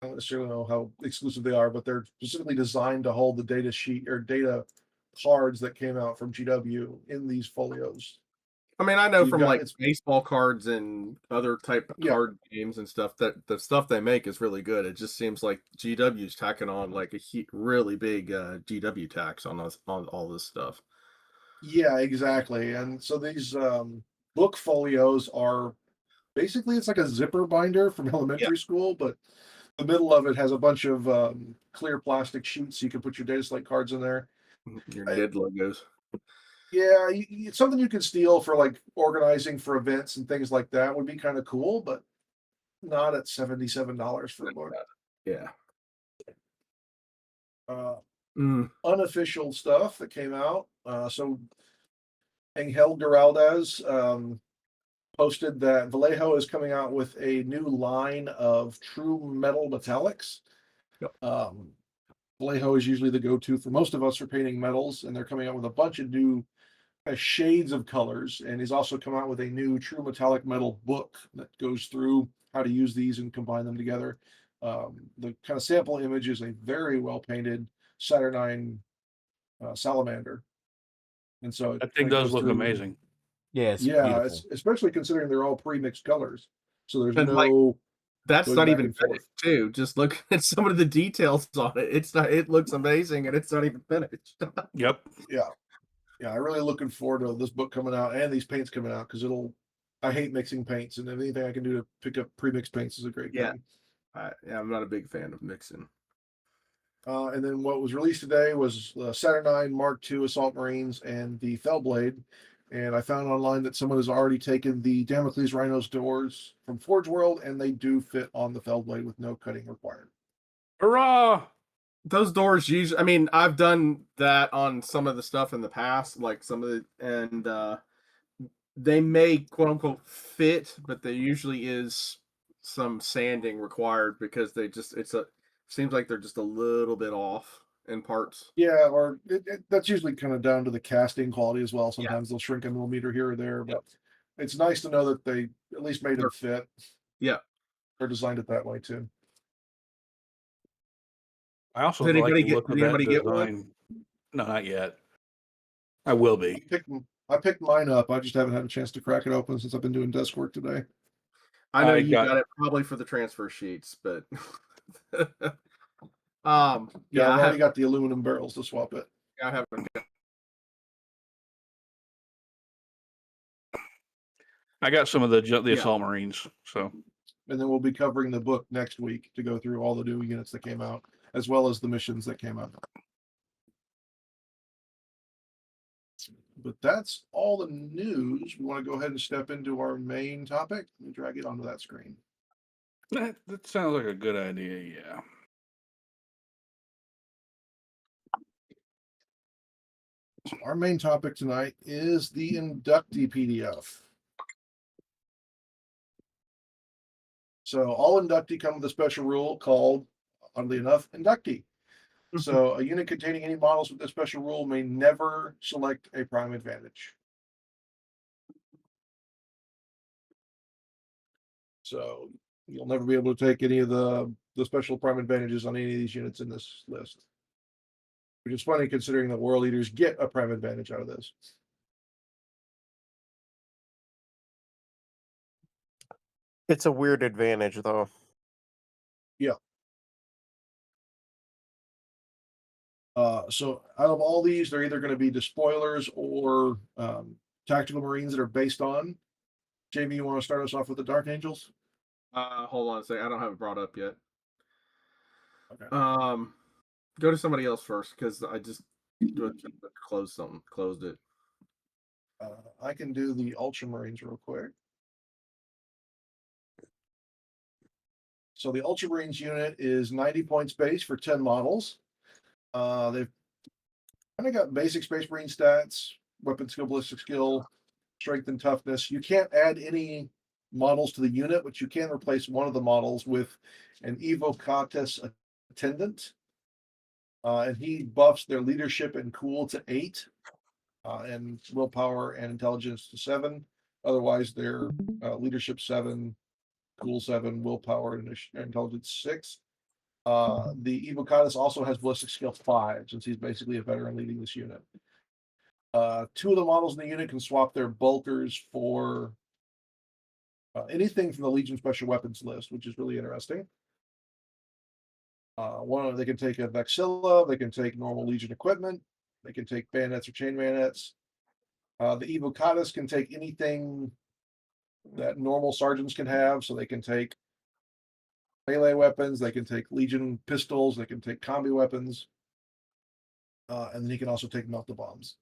I don't necessarily know how exclusive they are, but they're specifically designed to hold the data sheet or data cards that came out from GW in these folios. I mean, I know So from like baseball cards and other type of card games and stuff that the stuff they make is really good. It just seems like GW's tacking on like a really big GW tax on all this stuff. Yeah, exactly. And so these book folios are basically, it's like a zipper binder from elementary school, but the middle of it has a bunch of clear plastic sheets so you can put your data slate cards in there. Your NID logos. Yeah, it's something you can steal for like organizing for events and things like that. Would be kind of cool, but not at $77 for a book. Yeah. Unofficial stuff that came out. So Angel Giraldez posted that Vallejo is coming out with a new line of true metal metallics. Vallejo is usually the go-to for most of us for painting metals, and they're coming out with a bunch of new shades of colors. And he's also come out with a new true metallic metal book that goes through how to use these and combine them together. The kind of sample image is a very well painted Saturnine salamander, and so that thing does look amazing. Yeah, beautiful. It's especially considering they're all pre-mixed colors, so there's that's not even finished too. Just look at some of the details on it. It looks amazing, and it's not even finished. Yep. Yeah, I'm really looking forward to this book coming out and these paints coming out, because I hate mixing paints, and anything I can do to pick up pre-mixed paints is a great thing. I'm not a big fan of mixing. And then what was released today was Saturnine Mark II Assault Marines and the Fellblade. And I found online that someone has already taken the Damocles Rhinos doors from Forge World, and they do fit on the Fellblade with no cutting required. Hurrah! Those doors usually, I mean, I've done that on some of the stuff in the past, like some of the, and they may quote unquote fit, but there usually is some sanding required because seems like they're just a little bit off in parts. Yeah, or that's usually kind of down to the casting quality as well. Sometimes they'll shrink a millimeter here or there, but it's nice to know that they at least made it fit. Yeah. Or designed it that way too. I also like the look of that design. No, not yet. I will be. I picked mine up. I just haven't had a chance to crack it open since I've been doing desk work today. I know you got it probably for the transfer sheets, but Yeah, Yeah, I've already got the aluminum barrels to swap it. I haven't. I got some of the Assault Marines, so. And then we'll be covering the book next week to go through all the new units that came out, as well as the missions that came out. But that's all the news. We want to go ahead and step into our main topic. Let me drag it onto that screen. That sounds like a good idea, yeah. So our main topic tonight is the Inductii PDF. So all Inductii come with a special rule called, oddly enough, Inductii. So a unit containing any models with this special rule may never select a prime advantage. So you'll never be able to take any of the special prime advantages on any of these units in this list. Which is funny considering that world leaders get a prime advantage out of this. It's a weird advantage, though. Yeah. So out of all these, they're either going to be despoilers or tactical marines that are based on. Jamie, you want to start us off with the Dark Angels? Hold on a second. I don't have it brought up yet. Okay. Go to somebody else first because I just closed it. I can do the Ultramarines real quick. So the Ultramarines unit is 90 points base for 10 models. They've kind of got basic Space Marine stats, weapon skill, ballistic skill, strength and toughness. You can't add any models to the unit, but you can replace one of the models with an Evocatus attendant. And he buffs their leadership and cool to 8, and willpower and intelligence to 7. Otherwise, their leadership 7, cool 7, willpower and intelligence 6. The Evocatus also has ballistic skill 5, since he's basically a veteran leading this unit. 2 of the models in the unit can swap their bulkers for anything from the Legion Special Weapons list, which is really interesting. They can take a Vexilla, they can take normal Legion equipment, they can take bayonets or chain bayonets. The Evocatus can take anything that normal sergeants can have, so they can take melee weapons, they can take Legion pistols, they can take combi weapons, and then he can also take melt-the-bombs.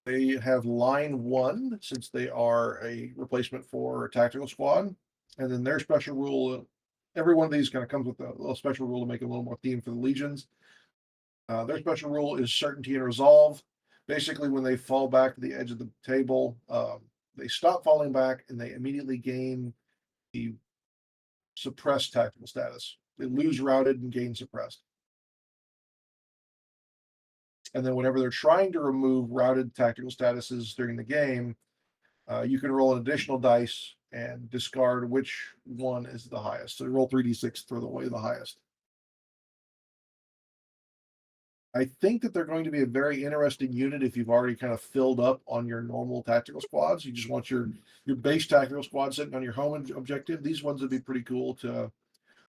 They have line 1, since they are a replacement for a tactical squad, and then their special rule, every one of these kind of comes with a little special rule to make it a little more themed for the legions. Their special rule is certainty and resolve. Basically, when they fall back to the edge of the table, they stop falling back and they immediately gain the suppressed tactical status. They lose routed and gain suppressed. And then whenever they're trying to remove routed tactical statuses during the game, you can roll an additional dice and discard which one is the highest. So roll 3d6, throw away the highest. I think that they're going to be a very interesting unit if you've already kind of filled up on your normal tactical squads. You just want your base tactical squad sitting on your home objective. These ones would be pretty cool to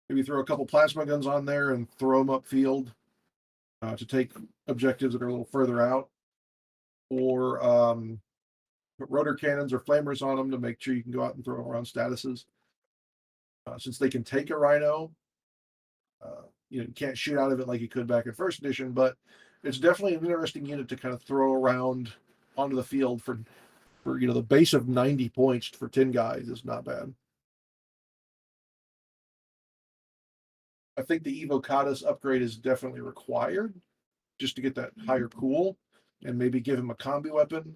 maybe throw a couple plasma guns on there and throw them upfield to take objectives that are a little further out, or put rotor cannons or flamers on them to make sure you can go out and throw around statuses. Since they can take a rhino, you can't shoot out of it like you could back in first edition, but it's definitely an interesting unit to kind of throw around onto the field for the base of 90 points for 10 guys is not bad. I think the Evocatus upgrade is definitely required just to get that higher cool, and maybe give him a combi weapon.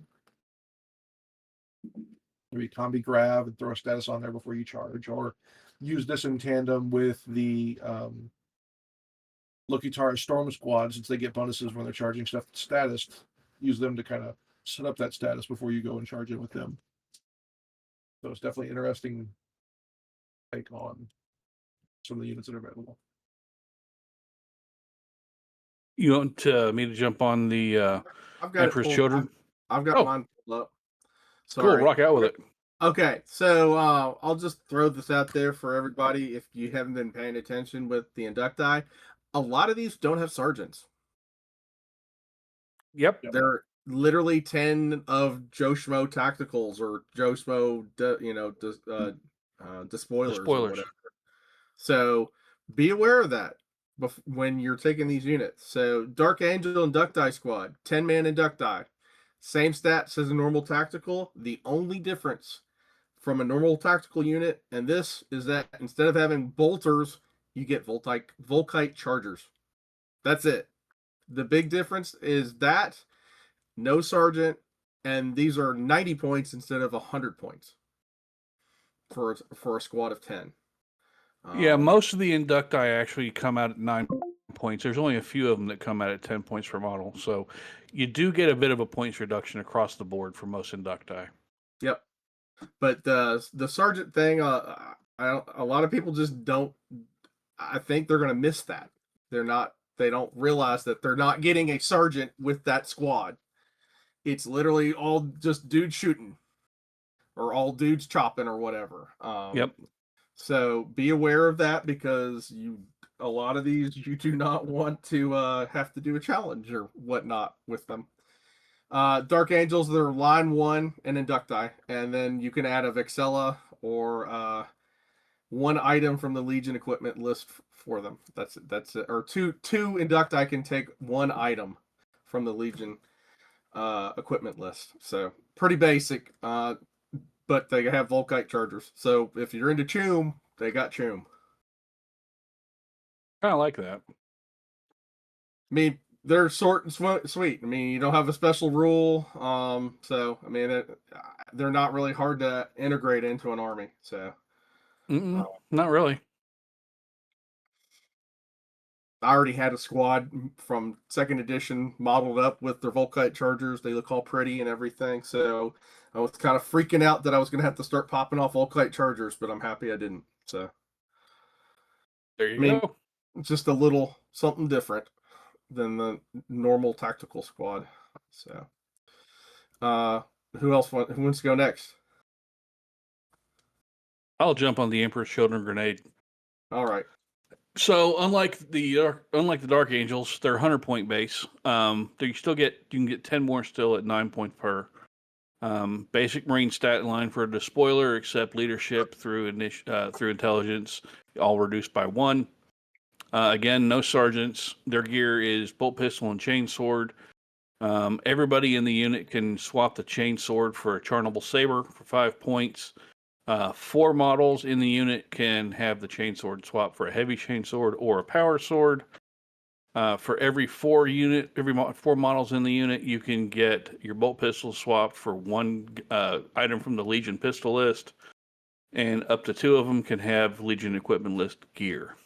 Maybe combi grab and throw a status on there before you charge, or use this in tandem with the Lokitara Storm Squad, since they get bonuses when they're charging stuff status. Use them to kind of set up that status before you go and charge it with them. So it's definitely interesting take on some of the units that are available. You want me to jump on the I've got Emperor's Children? I've got mine pulled up. Cool, rock out with it. Okay, so I'll just throw this out there for everybody if you haven't been paying attention with the Inductii. A lot of these don't have sergeants. Yep. They're literally 10 of Joe Schmo tacticals or Joe Schmo, The despoilers or spoilers. whatever. So be aware of that when you're taking these units. So Dark Angel Inductii Squad, 10-man Inductii. Same stats as a normal tactical. The only difference from a normal tactical unit and this is that instead of having bolters, you get Volkite chargers. That's it. The big difference is that no sergeant, and these are 90 points instead of 100 points for a squad of 10. Yeah, most of the Inductii actually come out at 9 points. There's only a few of them that come out at 10 points per model. So you do get a bit of a points reduction across the board for most Inductii. Yep. But the sergeant thing, a lot of people just don't. I think they're going to miss that. They don't realize that they're not getting a sergeant with that squad. It's literally all just dudes shooting, or all dudes chopping, or whatever. Yep. So be aware of that because a lot of these you do not want to have to do a challenge or whatnot with them. Dark Angels, they're line 1 and Inductii, and then you can add a Vexella or one item from the Legion equipment list for them. That's it. Or two Inductii can take one item from the Legion equipment list. So pretty basic, but they have Volkite chargers. So if you're into Choom, they got Choom. Kind of like that. I mean, they're short and sweet. I mean, you don't have a special rule. So I mean, they're not really hard to integrate into an army. So not really. I already had a squad from 2nd edition modeled up with their Volkite chargers. They look all pretty and everything. So I was kind of freaking out that I was going to have to start popping off Volkite chargers, but I'm happy I didn't. So there you go. Just a little something different than the normal tactical squad. So who wants to go next? I'll jump on the Emperor's Children grenade. All right. So unlike the Dark Angels, they're 100-point base. You can get 10 more still at 9 points per. Basic Marine stat line for a despoiler, except leadership through intelligence, all reduced by 1. Again, no sergeants. Their gear is bolt pistol and chain sword. Everybody in the unit can swap the chain sword for a charnable saber for 5 points. 4 models in the unit can have the chainsword swap for a heavy chainsword or a power sword. For every 4 models in the unit, you can get your bolt pistol swapped for 1 item from the Legion pistol list, and up to 2 of them can have Legion equipment list gear.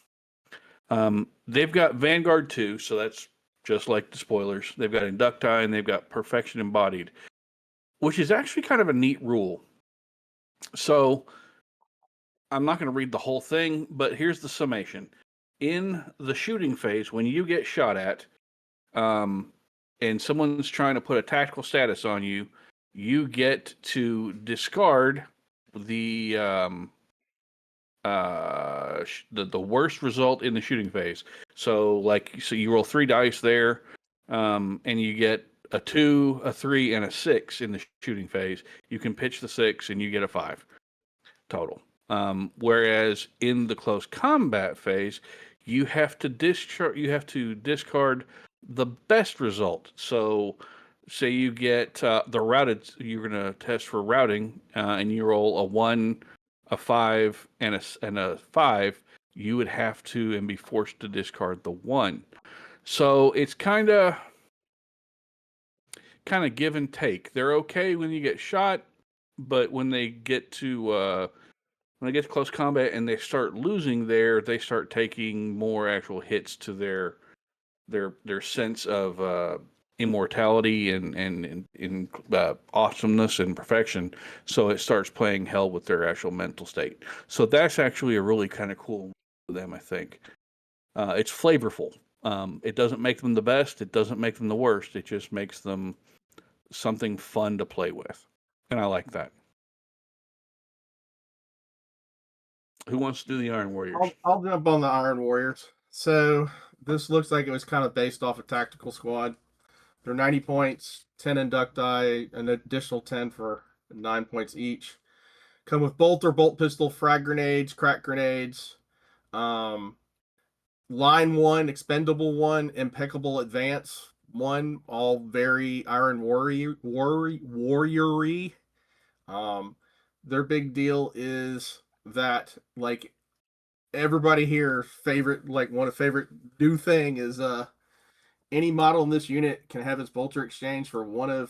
They've got Vanguard 2, so that's just like the spoilers. They've got Inductii and they've got Perfection Embodied, which is actually kind of a neat rule. So I'm not going to read the whole thing, but here's the summation. In the shooting phase, when you get shot at, and someone's trying to put a tactical status on you, you get to discard the worst result in the shooting phase. So you roll 3 dice there, and you get a 2, a 3, and a 6 in the shooting phase. You can pitch the 6 and you get a 5 total. Whereas in the close combat phase, you have to discard the best result. So say you get the routed, you're going to test for routing, and you roll a 1, a 5, and a 5, you would have to and be forced to discard the 1. So it's kind of give and take. They're okay when you get shot, but when they get to close combat and they start losing they start taking more actual hits to their sense of immortality and awesomeness and perfection. So it starts playing hell with their actual mental state. So that's actually a really kind of cool for them, I think. It's flavorful. It doesn't make them the best. It doesn't make them the worst. It just makes them something fun to play with. And I like that. Who wants to do the Iron Warriors? I'll jump on the Iron Warriors. So this looks like it was kind of based off a tactical squad. They're 90 points, 10 inducti, an additional 10 for 9 points each. Come with bolter, bolt pistol, frag grenades, crack grenades, line 1, expendable 1, impeccable advance 1, all very Iron Warrior-y. Their big deal is that, like, everybody here favorite, like, one of favorite new thing is any model in this unit can have its bolter exchange for one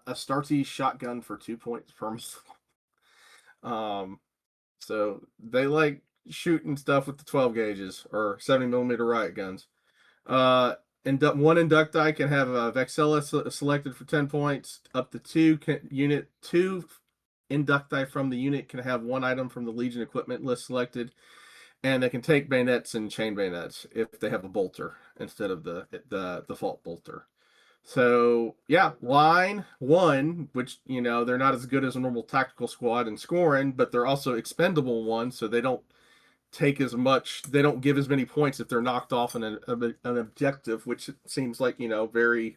Astartes shotgun for 2 points per so they like shooting stuff with the 12 gauges or 70mm riot guns. One inducti can have a Vexilla selected for 10 points. Up to 2 inducti from the unit can have 1 item from the Legion equipment list selected, and they can take bayonets and chain bayonets if they have a bolter instead of the default bolter. So yeah, line 1, which they're not as good as a normal tactical squad in scoring, but they're also expendable 1, so they don't take as much. They don't give as many points if they're knocked off an objective, which seems like very,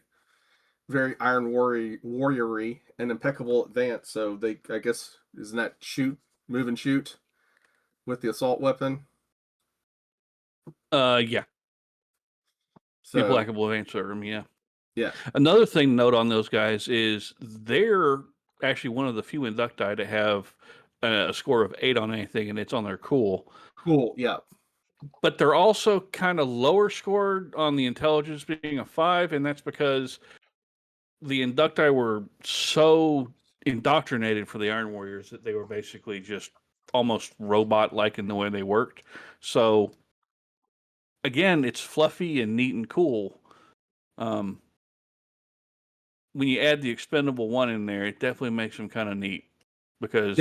very Iron Warrior-y and impeccable advance. So they, I guess, isn't that move and shoot with the assault weapon? Yeah. So, the implacable advance arm, yeah. Yeah. Another thing to note on those guys is they're actually one of the few inducti to have a score of 8 on anything, and it's on their cool. Cool, yeah. But they're also kind of lower scored on the intelligence being a 5, and that's because the inducti were so indoctrinated for the Iron Warriors that they were basically just almost robot-like in the way they worked. So, again, it's fluffy and neat and cool. When you add the expendable 1 in there, it definitely makes them kind of neat because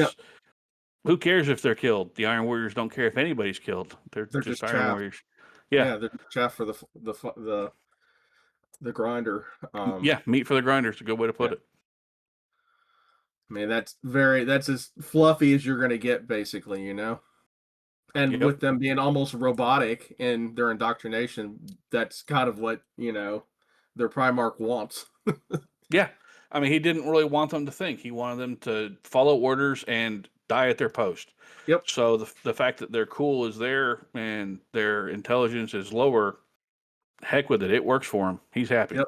who cares if they're killed? The Iron Warriors don't care if anybody's killed. They're just Iron chaff. Warriors. Yeah, they're chaff for the grinder. yeah, meat for the grinder is a good way to put it. I mean, that's as fluffy as you're going to get, basically, And with them being almost robotic in their indoctrination, that's kind of what, their Primarch wants. Yeah. I mean, he didn't really want them to think. He wanted them to follow orders and die at their post. Yep. So the fact that their cool is there and their intelligence is lower, heck with it. It works for him. He's happy. Yep.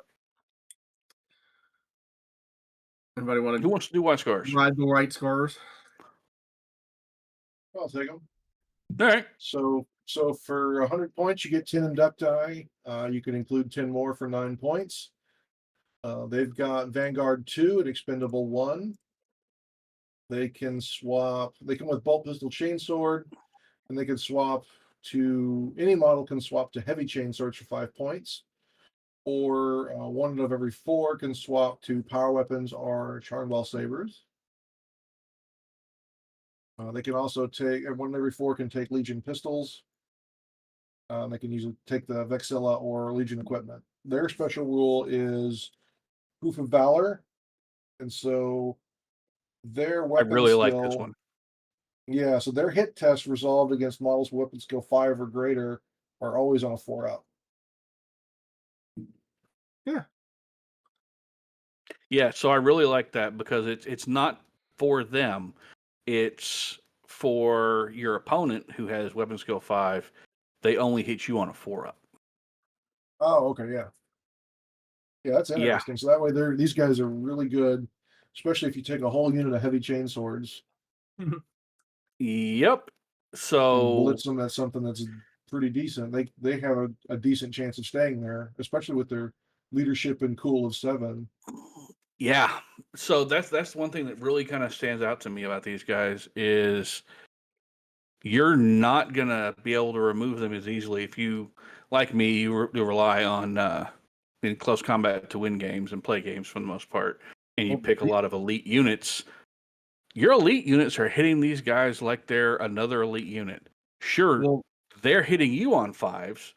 Anybody want to? Who wants to do white scars? Ride the white scars. I'll take them. All right. So for 100 points, you get 10 inducti. You can include 10 more for 9 points. They've got Vanguard 2 and Expendable 1. They can swap. They come with bolt pistol chainsword, and they can swap to any model can swap to heavy chainswords for 5 points, or 1 of every 4 can swap to power weapons or Charnwell sabers. They can also take 1 every 4 can take Legion pistols. They can usually take the Vexilla or Legion equipment. Their special rule is Proof of Valor, and so their weapon I really skill, like this one. Yeah, so their hit tests resolved against models with weapon skill 5 or greater are always on a 4-up. Yeah. Yeah, so I really like that because it's not for them. It's for your opponent who has weapon skill 5. They only hit you on a 4-up. Oh, okay, yeah. Yeah, that's interesting. So that way these guys are really good, especially if you take a whole unit of heavy chainswords. Yep. So blitz them at something that's pretty decent. They have a decent chance of staying there, especially with their leadership and cool of 7. Yeah. So that's one thing that really kind of stands out to me about these guys is you're not going to be able to remove them as easily if you, like me, you rely on in close combat to win games and play games for the most part, and you pick a lot of elite units. Your elite units are hitting these guys like they're another elite unit. Sure, they're hitting you on 5s,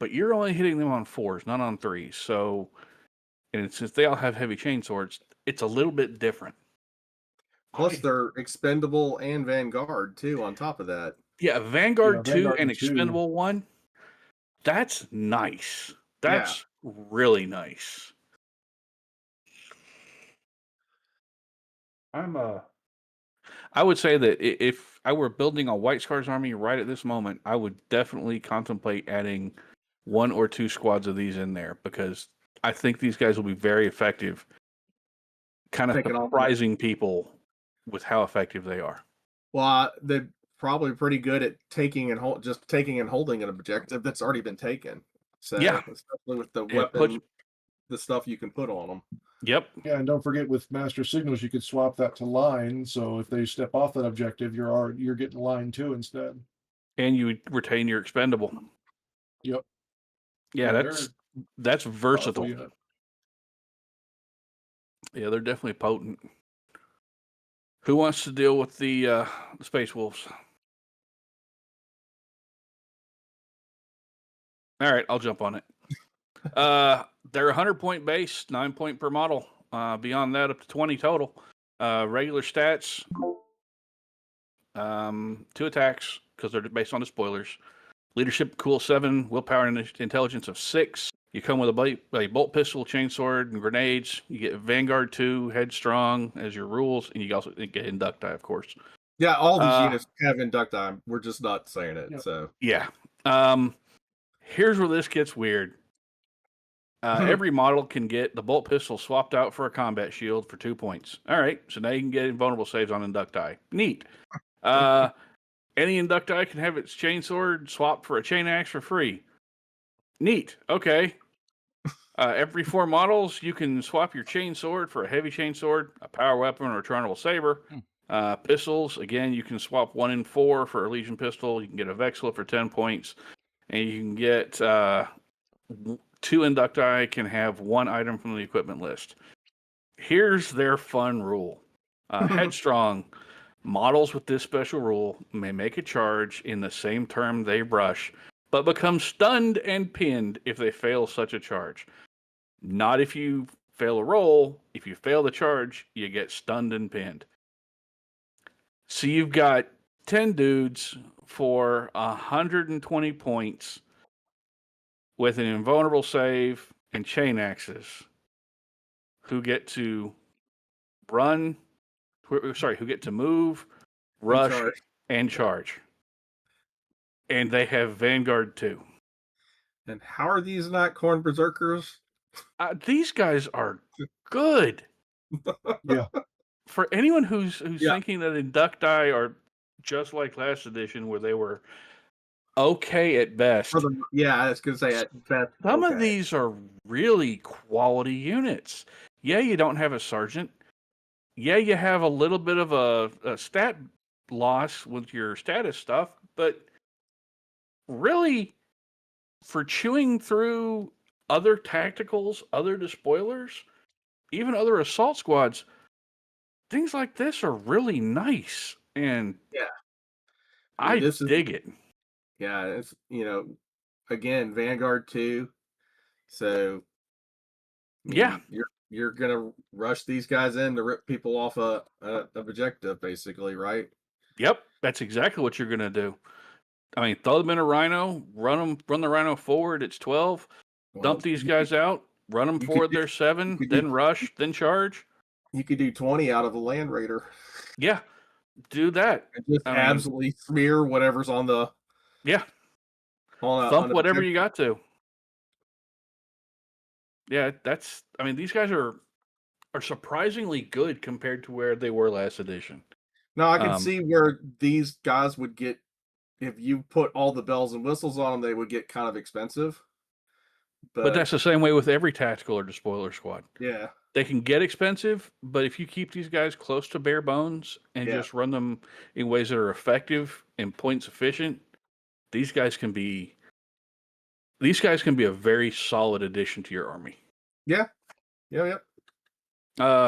but you're only hitting them on 4s, not on 3s. So, and since they all have heavy chainswords, it's a little bit different. Plus, they're expendable and Vanguard too. On top of that, Yeah, Vanguard 2 Vanguard and 2. Expendable 1. That's nice. That's really nice. I would say that if I were building a White Scars army right at this moment, I would definitely contemplate adding 1 or 2 squads of these in there, because I think these guys will be very effective, kind of surprising people with how effective they are. Well, they're probably pretty good at taking and holding an objective that's already been taken. So, Yeah. especially with the weapon, the stuff you can put on them. Yep. Yeah, and don't forget with Master Signals, you could swap that to line. So if they step off that objective, you're getting line 2 instead. And you retain your expendable. Yep. Yeah, that's versatile. Yeah, they're definitely potent. Who wants to deal with the Space Wolves? All right, I'll jump on it. They're 100-point base, 9 point per model. Beyond that, up to 20 total. Regular stats, 2 attacks because they're based on the spoilers. Leadership, cool 7. Willpower and intelligence of 6. You come with a bolt pistol, chainsword, and grenades. You get Vanguard 2, Headstrong as your rules, and you also get Inductii, of course. Yeah, all these units have Inductii. We're just not saying it. So yeah. Here's where this gets weird. Every model can get the bolt pistol swapped out for a combat shield for 2 points. All right, so now you can get invulnerable saves on Inductii. Neat. Any Inductii can have its chainsword swapped for a chain axe for free. Neat. Okay. Every 4 models, you can swap your chainsword for a heavy chainsword, a power weapon, or a returnable saber. Pistols, again, you can swap 1 in 4 for a Legion pistol. You can get a Vexilla for 10 points. And you can get 2 Inductii can have 1 item from the equipment list. Here's their fun rule. Headstrong. Models with this special rule may make a charge in the same turn they rush, but become stunned and pinned if they fail such a charge. Not if you fail a roll. If you fail the charge, you get stunned and pinned. So you've got 10 dudes for 120 points with an invulnerable save and chain axes who get to who get to move, rush, and charge. And they have Vanguard 2. And how are these not Khorne Berserkers? These guys are good. Yeah. For anyone who's thinking that Inductii are just like last edition, where they were okay at best. I was going to say at best. Some of these are really quality units. Yeah, you don't have a sergeant. Yeah, you have a little bit of a stat loss with your status stuff, but really, for chewing through other tacticals, other despoilers, even other assault squads, things like this are really nice. And I dig it. Yeah, it's, again, Vanguard 2. So, you're gonna rush these guys in to rip people off a objective, basically, right? Yep, that's exactly what you're gonna do. I mean, throw them in a Rhino, run the Rhino forward. It's 12. Dump these guys out. Run them forward. They're 7. Then rush. Then charge. You could do 20 out of a Land Raider. Yeah, do that. And just absolutely smear whatever's on the. Yeah. Thump whatever you got to. Yeah, these guys are surprisingly good compared to where they were last edition. Now, I can see where these guys would get, if you put all the bells and whistles on them, they would get kind of expensive. But that's the same way with every tactical or despoiler squad. Yeah. They can get expensive, but if you keep these guys close to bare bones and just run them in ways that are effective and point efficient, these guys can be a very solid addition to your army. Yeah. Yeah.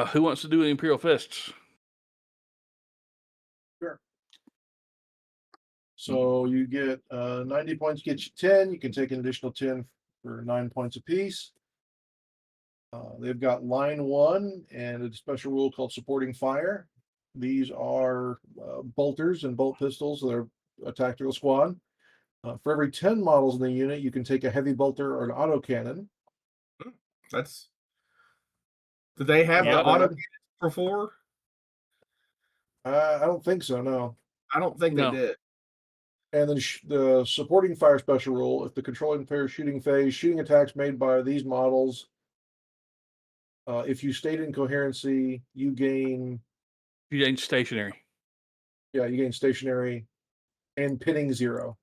Who wants to do the Imperial Fists? Sure. So you get 90 points, get you 10. You can take an additional 10 for 9 points apiece. They've got line 1 and a special rule called supporting fire. These are bolters and bolt pistols. They're a tactical squad. For every 10 models in the unit, you can take a heavy bolter or an autocannon. That's. Did they have the Not auto bad. before? I don't think so, no. I don't think No. they did. And then the supporting fire special rule, if the controlling player shooting phase, shooting attacks made by these models, if you stayed in coherency, you gain stationary. Yeah, you gain stationary and pinning 0.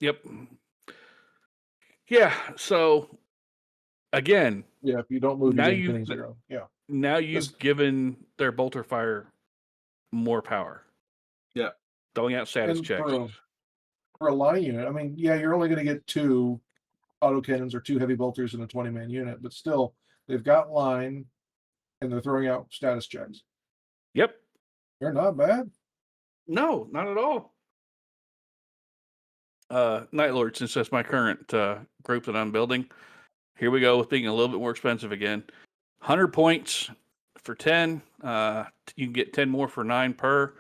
Yep. Yeah. So again, Yeah, if you don't move, you now gain pinning 0. Yeah. now you've given their bolter fire more power. Yeah. Throwing out status And checks. for a line unit, I mean, yeah, you're only going to get 2 autocannons or 2 heavy bolters in a 20-man unit, but still, they've got line and they're throwing out status checks. Yep. They're not bad. No, not at all. Night Lord, since that's my current group that I'm building, here we go with being a little bit more expensive again. 100 points for 10. You can get 10 more for 9 per.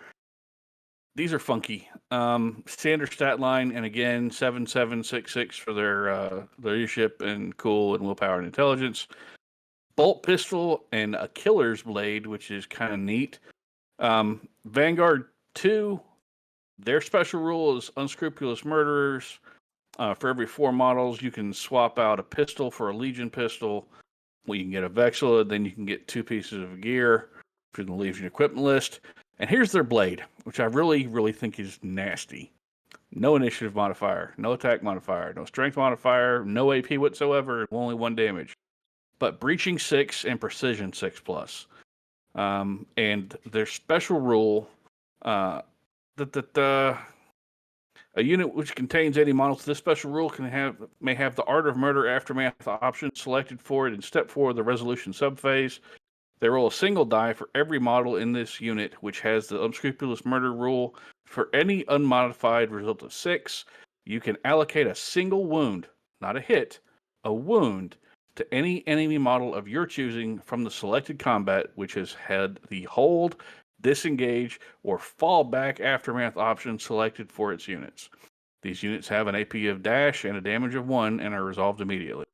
These are funky. Standard stat line, and again, 7766 for their leadership and cool and willpower and intelligence. Bolt pistol and a killer's blade, which is kind of neat. Vanguard 2, their special rule is unscrupulous murderers. For every 4 models, you can swap out a pistol for a Legion pistol. Well, you can get a Vexilla, then you can get 2 pieces of gear from the Legion equipment list. And here's their blade, which I really, really think is nasty. No initiative modifier, no attack modifier, no strength modifier, no AP whatsoever, only 1 damage. But breaching 6 and precision 6+. And their special rule, a unit which contains any models, this special rule may have the Art of Murder Aftermath option selected for it in step 4 of the resolution subphase. They roll a single die for every model in this unit, which has the unscrupulous murder rule. For any unmodified result of 6, you can allocate a single wound, not a hit, a wound, to any enemy model of your choosing from the selected combat, which has had the hold, disengage, or fall back aftermath option selected for its units. These units have an AP of dash and a damage of 1 and are resolved immediately.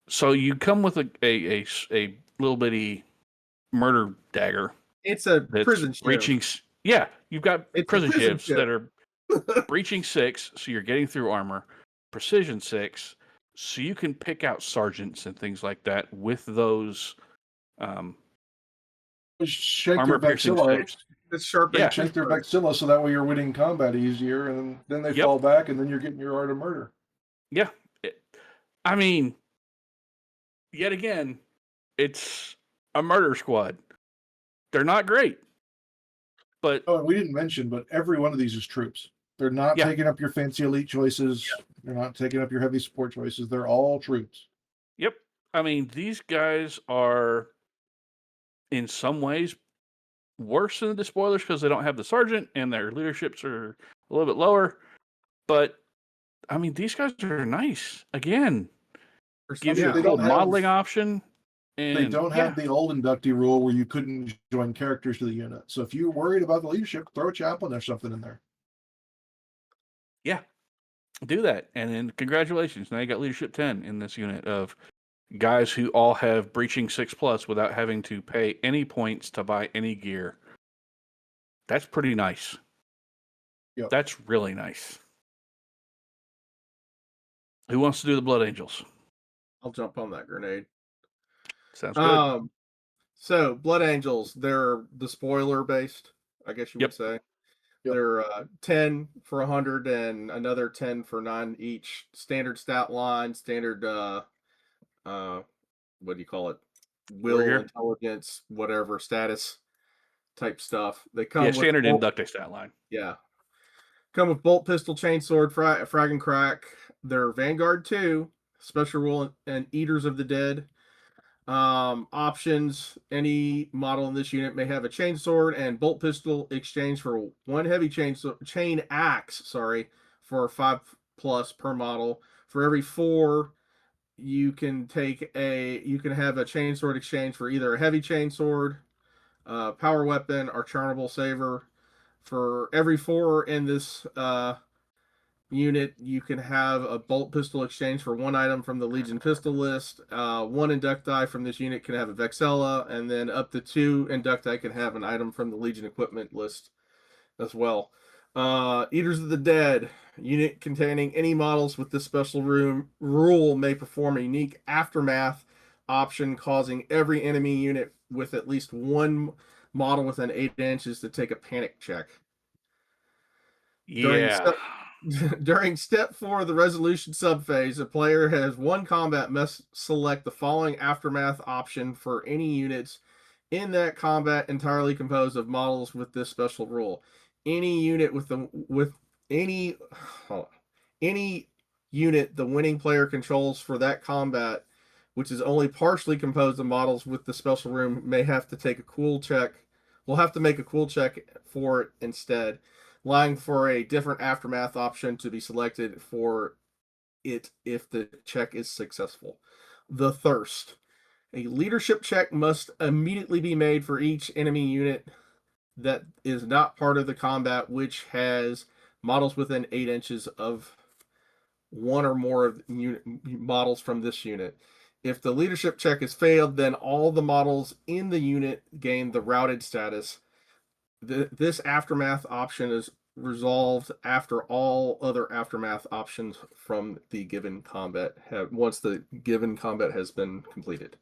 So you come with a little bitty murder dagger. It's a prison shiv. Breaching. Yeah, you've got It's prison shivs shiv. that are breaching 6, so you're getting through armor. Precision 6, so you can pick out sergeants and things like that with those Shake armor their piercing Vexilla. saves. It's sharp. Yeah. Shake their Vexilla so that way you're winning combat easier, and then they Yep. fall back, and then you're getting your Art of Murder. Yeah. I mean, yet again, it's a murder squad. They're not great. But Oh, and we didn't mention, but every one of these is troops. They're not Yeah. taking up your fancy elite choices. They're not taking up your heavy support choices. They're all troops. yep. I mean, these guys are in some ways worse than the despoilers because they don't have the sergeant and their leaderships are a little bit lower. But I mean, these guys are nice. Again, gives you a they cool don't have- modeling option. And They don't have the old inductee rule where you couldn't join characters to the unit. So if you're worried about the leadership, throw a chaplain or something in there. do that. And then congratulations. Now you got leadership 10 in this unit of guys who all have breaching 6+ without having to pay any points to buy any gear. That's pretty nice. Yep. That's really nice. Who wants to do the Blood Angels? I'll jump on that grenade. Sounds good. So Blood Angels, they're the spoiler based, I guess you Yep. would say. Yep. They're 10 for 100 and another 10 for 9 each. Standard stat line, standard what do you call it? Will, Warrior. intelligence, whatever status type stuff. They come Yeah, with standard bolt- inductee stat line. Yeah. Come with bolt, pistol, chainsword, frag and crack. They're Vanguard 2, special rule, and Eaters of the Dead. Options: any model in this unit may have a chainsword and bolt pistol exchange for 1 heavy chain axe, for 5+ per model. For every 4, you can have a chainsword exchange for either a heavy chainsword, Power weapon or charnable saver. For every 4 in this unit, you can have a bolt pistol exchange for 1 item from the Legion pistol list. 1 Inductii from this unit can have a Vexella, and then up to 2 Inductii can have an item from the Legion equipment list as well. Eaters of the Dead. Unit containing any models with this special rule may perform a unique aftermath option, causing every enemy unit with at least 1 model within 8 inches to take a panic check. Yeah. During step 4 of the resolution subphase, a player has 1 combat must select the following aftermath option for any units in that combat entirely composed of models with this special rule. Any unit any unit the winning player controls for that combat, which is only partially composed of models with the special rule, may have to take a cool check. We'll have to make a cool check for it instead, allowing for a different aftermath option to be selected for it if the check is successful. The Thirst. A leadership check must immediately be made for each enemy unit that is not part of the combat which has models within 8 inches of 1 or more of models from this unit. If the leadership check is failed, then all the models in the unit gain the routed status. This aftermath option is resolved after all other aftermath options from the given combat once the given combat has been completed.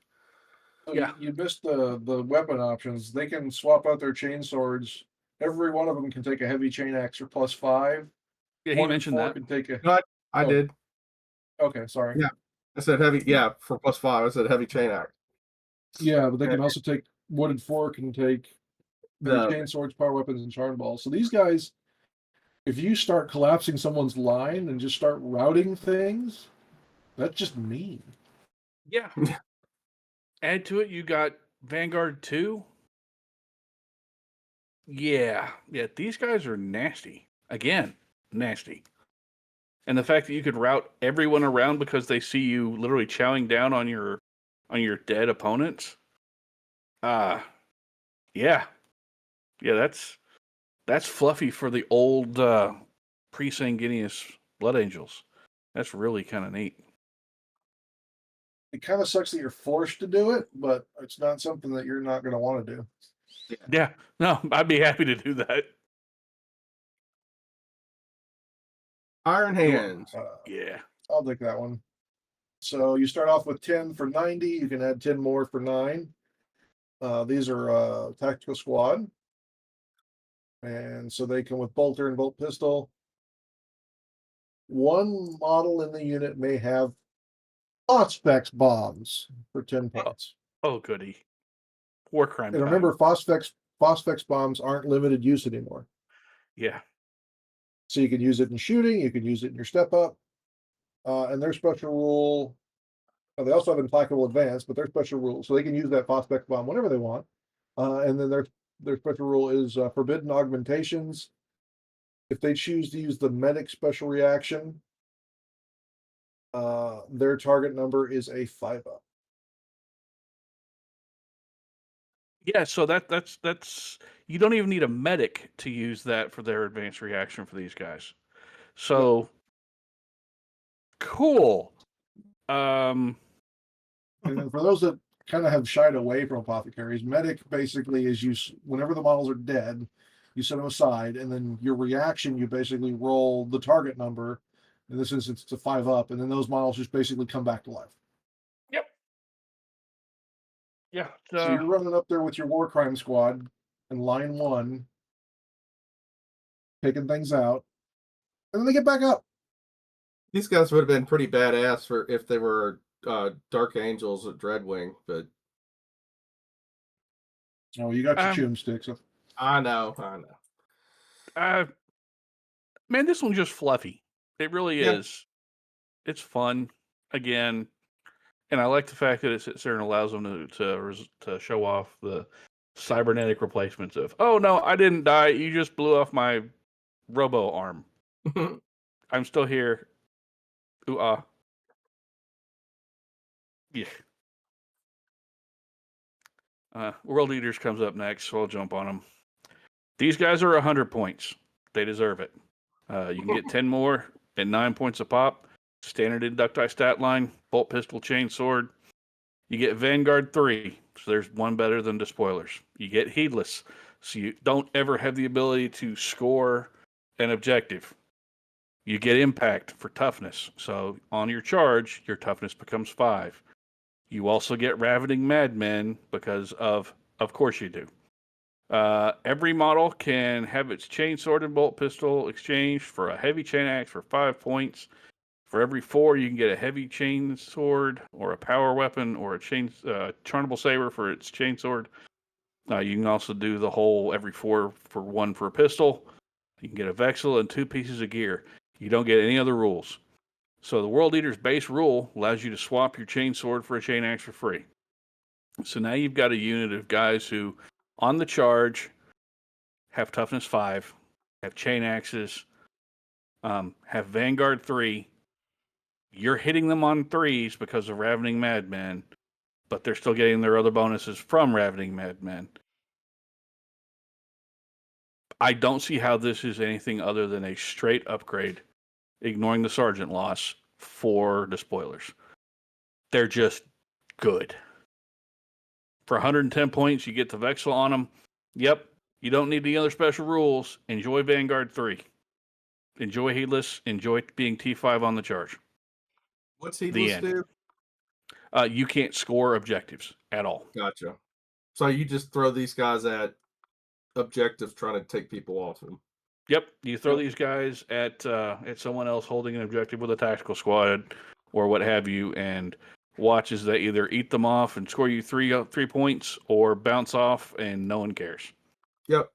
So Yeah. you missed the weapon options. They can swap out their chain swords. Every one of them can take a heavy chain axe for +5. Yeah, he 1 and mentioned 4 that. can take a. No, I Oh. did. Okay, sorry. Yeah. I said heavy. Yeah, for +5. I said heavy chain axe. Yeah, but they can also take Wooded 4 can take heavy The chain swords, power weapons, and charm balls. So these guys, if you start collapsing someone's line and just start routing things, that's just mean. Yeah. Add to it, you got Vanguard 2. Yeah. Yeah, these guys are nasty. Again, nasty. And the fact that you could route everyone around because they see you literally chowing down on your dead opponents. Yeah. Yeah, that's fluffy for the old pre-sanguineous Blood Angels. That's really kind of neat. It kind of sucks that you're forced to do it, but it's not something that you're not going to want to do. Yeah. No, I'd be happy to do that. Iron Hands. Yeah. I'll take that one. So you start off with 10 for 90. You can add 10 more for 9. These are tactical squad. And so they come with bolter and bolt pistol. 1 model in the unit may have Phosphex bombs for 10 points. Oh, goody. War crime. And remember, Phosphex bombs aren't limited use anymore. Yeah. So you can use it in shooting, you can use it in your step up. And their special rule, they also have implacable advance, but their special rule, so they can use that Phosphex bomb whenever they want. And then their special rule is forbidden augmentations. If they choose to use the medic special reaction, their target number is a 5-up. Yeah, so that's you don't even need a medic to use that for their advanced reaction for these guys. So cool. And then for those that kind of have shied away from apothecaries, medic basically is whenever the models are dead, you set them aside, and then your reaction, you basically roll the target number. In this instance, it's a 5-up, and then those models just basically come back to life. Yep. Yeah. So you're running up there with your war crime squad in line 1, taking things out, and then they get back up. These guys would have been pretty badass for if they were Dark Angels at Dreadwing, but Oh, you got your choomsticks. I know. Man, this one's just fluffy. It really Yeah. is. It's fun again, and I like the fact that it sits there and allows them to show off the cybernetic replacements of. Oh no, I didn't die. You just blew off my robo arm. I'm still here. Ooh ah. Yeah. World Eaters comes up next, so I'll jump on them. These guys are 100 points. They deserve it. You can get 10 more at 9 points a pop. Standard Inductii stat line, bolt pistol, chain sword. You get Vanguard 3, so there's one better than Despoilers. You get Heedless, so you don't ever have the ability to score an objective. You get Impact for toughness, so on your charge, your toughness becomes 5. You also get Ravening Madmen because of course you do. Every model can have its chain sword and bolt pistol exchanged for a heavy chain axe for 5 points. For every 4, you can get a heavy chain sword or a power weapon or a charnable saber for its chain sword. You can also do the whole every 4 for 1 for a pistol. You can get a Vexil and 2 pieces of gear. You don't get any other rules. So the World Eater's base rule allows you to swap your chain sword for a chain axe for free. So now you've got a unit of guys who, on the charge, have toughness 5, have chain axes, have Vanguard 3. You're hitting them on 3s because of Ravening Madmen, but they're still getting their other bonuses from Ravening Madmen. I don't see how this is anything other than a straight upgrade, ignoring the Sergeant loss, for Despoilers. They're just good. For 110 points, you get the Vexil on them. Yep, you don't need any other special rules. Enjoy Vanguard 3. Enjoy Heedless. Enjoy being T5 on the charge. What's The Heedless end. do? You can't score objectives at all. Gotcha. So you just throw these guys at objectives trying to take people off them. Yep, you throw Yep. these guys at someone else holding an objective with a tactical squad or what have you, and watch as they either eat them off and score you 3 points or bounce off and no one cares. Yep.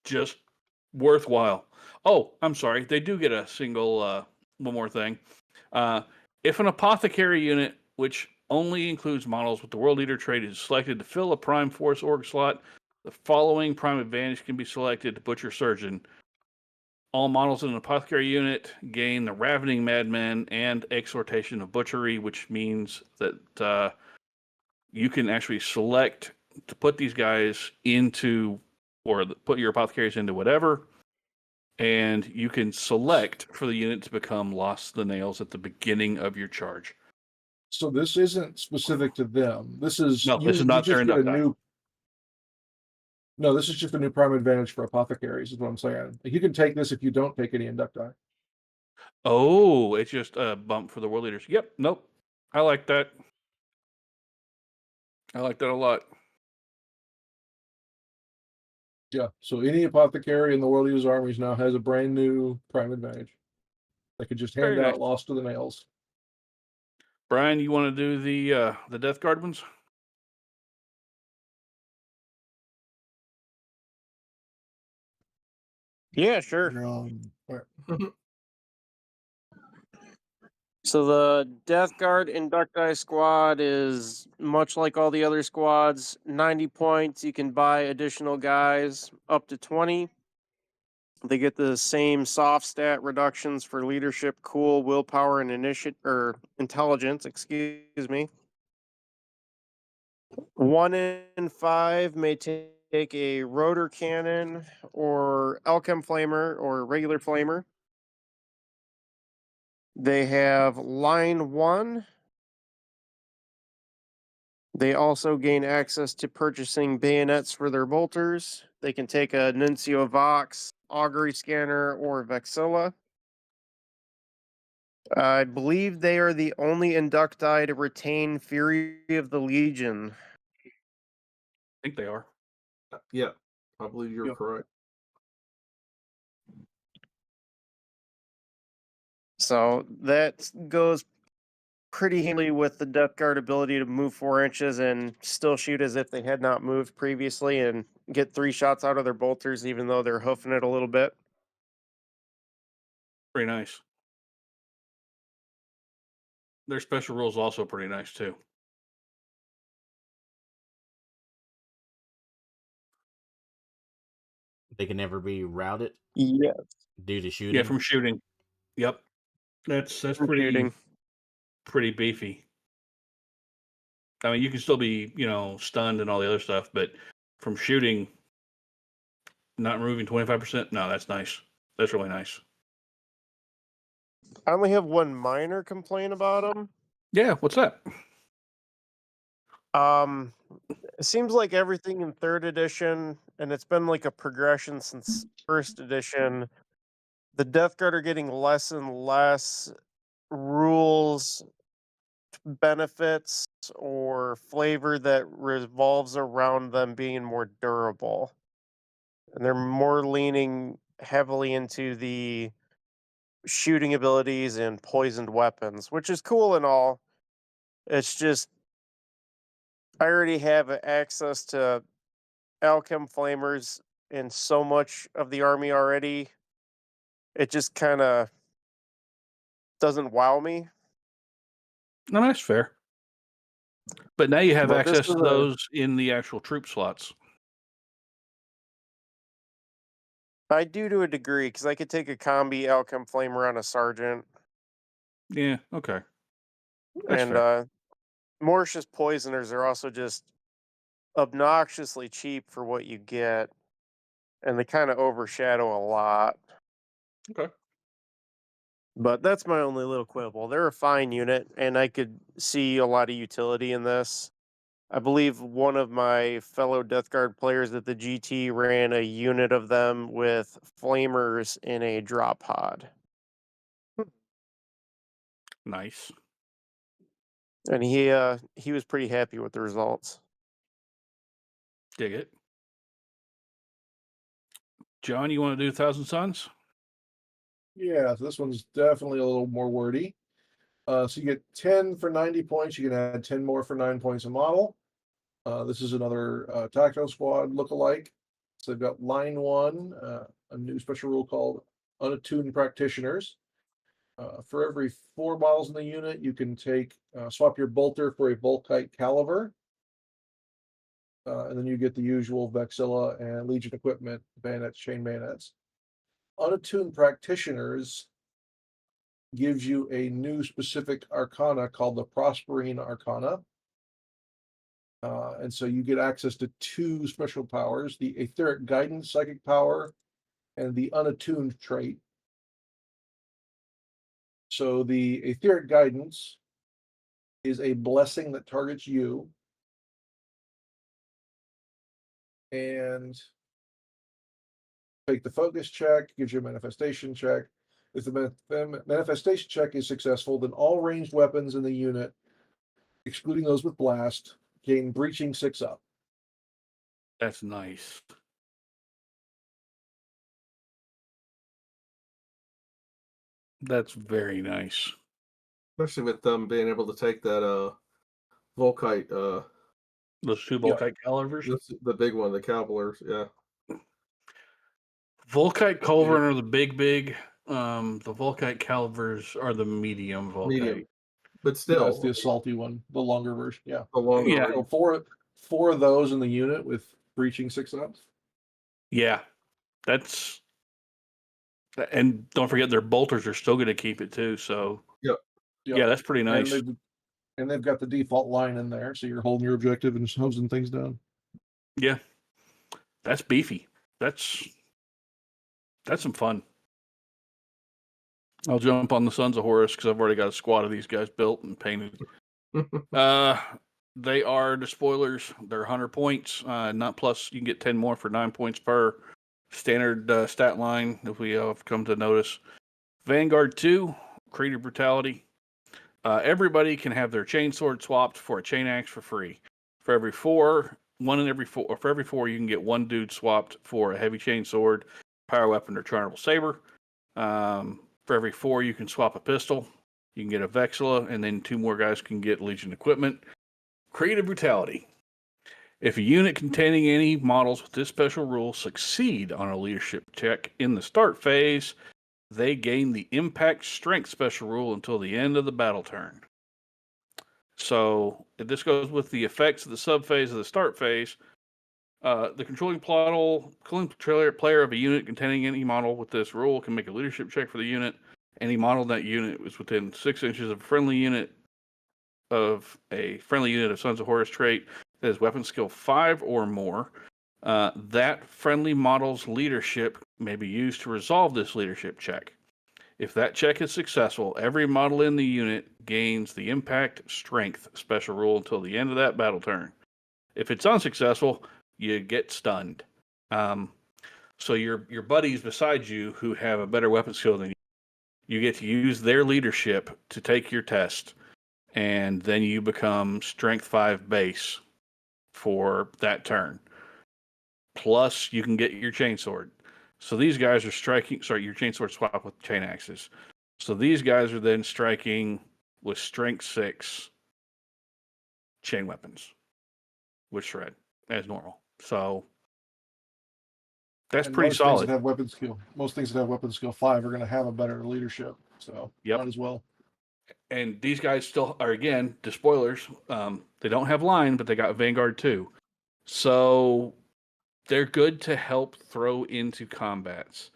Just worthwhile. Oh, I'm sorry. They do get a single, one more thing. If an apothecary unit, which only includes models with the World Eater trait, is selected to fill a Prime Force org slot, the following Prime Advantage can be selected to Butcher Surgeon. All models in an apothecary unit gain the Ravening Madman and Exhortation of Butchery, which means that you can actually select to put these guys into, or put your apothecaries into whatever, and you can select for the unit to become Lost the Nails at the beginning of your charge. So this isn't specific to them. This is This is not their just get a Inductii. new. No, this is just a new prime advantage for apothecaries, is what I'm saying. Like, you can take this if you don't take any Inductii. Oh, it's just a bump for the World Leaders. Yep, nope. I like that. I like that a lot. Yeah. So any apothecary in the World Eaters armies now has a brand new prime advantage. They could just hand Very out nice. Lost to the Nails. Brian, you want to do the Death Guard ones? Yeah, sure. All right. So the Death Guard Inductii squad is much like all the other squads. 90 points. You can buy additional guys up to 20. They get the same soft stat reductions for leadership, cool, willpower, and intelligence. Excuse me. 1 in 5 may take a rotor cannon or Alchem flamer or regular flamer. They have line 1. They also gain access to purchasing bayonets for their bolters. They can take a Nuncio Vox, Augury Scanner, or Vexilla. I believe they are the only Inductii to retain Fury of the Legion. I think they are. Yeah, I believe you're Yep. correct. So that goes pretty handily with the Death Guard ability to move 4 inches and still shoot as if they had not moved previously and get 3 shots out of their bolters, even though they're hoofing it a little bit. Pretty nice. Their special rules also pretty nice too. They can never be routed Yeah, due to shooting. Yeah, from shooting. Yep. That's from pretty shooting. pretty beefy. I mean, you can still be, stunned and all the other stuff, but from shooting, not removing 25%, no, that's nice. That's really nice. I only have one minor complaint about them. Yeah, what's that? It seems like everything in 3rd edition, and it's been like a progression since 1st edition, the Death Guard are getting less and less rules, benefits, or flavor that revolves around them being more durable. And they're more leaning heavily into the shooting abilities and poisoned weapons, which is cool and all. It's just I already have access to Alchem Flamers in so much of the army already. It just kind of doesn't wow me. No, that's fair. But now you have But this access is to those in the actual troop slots. I do to a degree because I could take a combi Alchem Flamer on a sergeant, Yeah, okay. That's and fair. Mortius Poisoners are also just obnoxiously cheap for what you get, and they kind of overshadow a lot. Okay. But that's my only little quibble. They're a fine unit, and I could see a lot of utility in this. I believe one of my fellow Death Guard players at the GT ran a unit of them with flamers in a drop pod, Nice. and he was pretty happy with the results. Dig it. John, you want to do Thousand Suns? Yeah, so this one's definitely a little more wordy. So you get 10 for 90 points. You can add 10 more for 9 points a model. This is another Tactical Squad look-alike. So they've got line 1, a new special rule called Unattuned Practitioners. For every 4 models in the unit, you can swap your bolter for a Volkite Caliber. And then you get the usual Vexilla and Legion equipment, bayonets, chain bayonets. Unattuned Practitioners gives you a new specific arcana called the Prospering Arcana. And so you get access to 2 special powers, the Etheric Guidance Psychic Power and the Unattuned trait. So the Etheric Guidance is a blessing that targets you. And take the focus check, gives you a manifestation check. If the manifestation check is successful, then all ranged weapons in the unit, excluding those with blast, gain breaching 6 up. That's nice. That's very nice. Especially with them being able to take that Volkite, Those 2 Volkite calibers. the big one, the Cavaliers, yeah. Volkite Culverin are the big. The Volkite calibers are the medium Volkite. Medium. But still, that's the assaulty one, the longer version. Yeah. the longer Yeah. range. So four of those in the unit with breaching 6 up. Yeah, that's, and don't forget their bolters are still going to keep it too. So Yep. yeah, that's pretty nice. And they've got the default line in there, so you're holding your objective and hosing things down. Yeah, that's beefy. That's some fun. I'll jump on the Sons of Horus because I've already got a squad of these guys built and painted. They are the spoilers. They're 100 points. Not plus, you can get 10 more for 9 points per standard stat line, if we have come to notice. Vanguard 2, Creative Brutality. Everybody can have their chainsword swapped for a chain axe for free. For every 4, you can get 1 dude swapped for a heavy chainsword, power weapon, or chargeable saber. For every 4, you can swap a pistol. You can get a Vexilla, and then 2 more guys can get Legion equipment. Creative Brutality. If a unit containing any models with this special rule succeed on a leadership check in the start phase, they gain the Impact Strength special rule until the end of the battle turn. So this goes with the effects of the sub-phase of the start phase. The controlling player of a unit containing any model with this rule can make a leadership check for the unit. Any model in that unit is within 6 inches of a friendly unit of a friendly unit of Sons of Horus trait that is weapon skill 5 or more, that friendly model's leadership may be used to resolve this leadership check. If that check is successful, every model in the unit gains the impact strength special rule until the end of that battle turn. If it's unsuccessful, you get stunned. So your buddies beside you who have a better weapon skill than you get to use their leadership to take your test, and then you become strength 5 base for that turn. Plus, you can get your chainsword. So these guys are striking. Sorry, your chainsword swap with chain axes. So these guys are then striking with strength 6 chain weapons with shred as normal. So that's And pretty most things solid. that have weapon skill, most things that have weapon skill 5 are going to have a better leadership. So might as well. And these guys still are, again, the spoilers. They don't have line, but they got Vanguard too. So they're good to help throw into combats.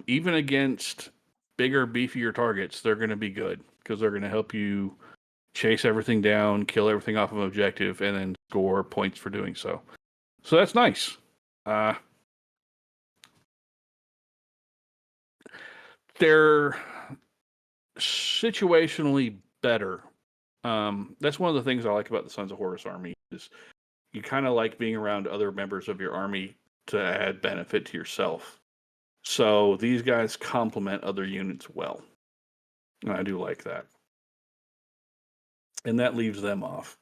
Even against bigger, beefier targets, they're going to be good because they're going to help you chase everything down, kill everything off of objective, and then score points for doing so. So that's nice. They're situationally better. That's one of the things I like about the Sons of Horus army is you kind of like being around other members of your army to add benefit to yourself. So these guys complement other units well. And I do like that. And that leaves them off.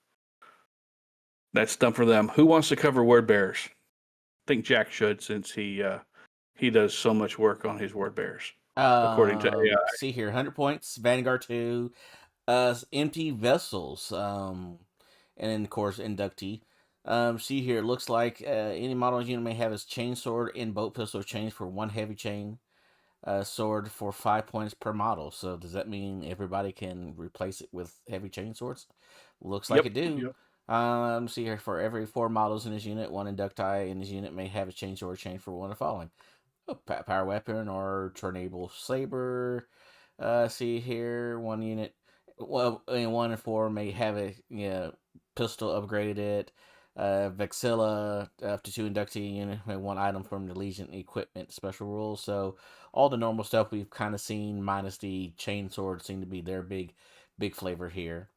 That's done for them. Who wants to cover word bearers? I think Jack should, since he does so much work on his word bearers, according to AI. See here, 100 points, Vanguard 2, empty vessels, and then, of course, inductee. See here, it looks like any model unit may have its chain sword and boat pistol chains for 1 heavy chain sword for 5 points per model. So does that mean everybody can replace it with heavy chain swords? Looks like it do. Yep. See here, for every 4 models in this unit, 1 inductii in this unit may have a chain sword chain for 1 of the following: a power weapon or tornado saber. See here, 1 unit, well, in 1 and 4 may have a pistol upgraded. Vexilla, up to 2 inductee unit, may 1 item from the Legion equipment special rules. So all the normal stuff we've kind of seen, minus the chain sword, seem to be their big flavor here.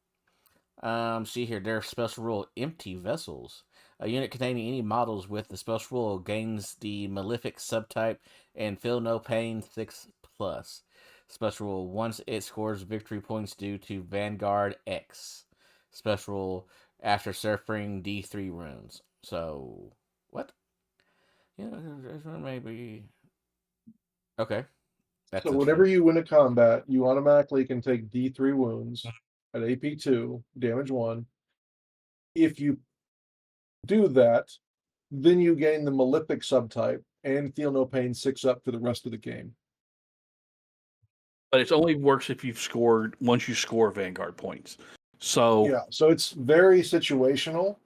See here, their special rule: empty vessels. A unit containing any models with the special rule gains the Malefic subtype and feel no pain 6+. Special rule: once it scores victory points due to Vanguard X. Special rule: after suffering D3 runes. So, what? Yeah, maybe. Okay. So whenever you win a combat, you automatically can take D3 wounds at AP2, damage 1. If you do that, then you gain the Malefic subtype and feel no pain 6 up for the rest of the game. But it only works if you've scored, once you score Vanguard points. So yeah, so it's very situational.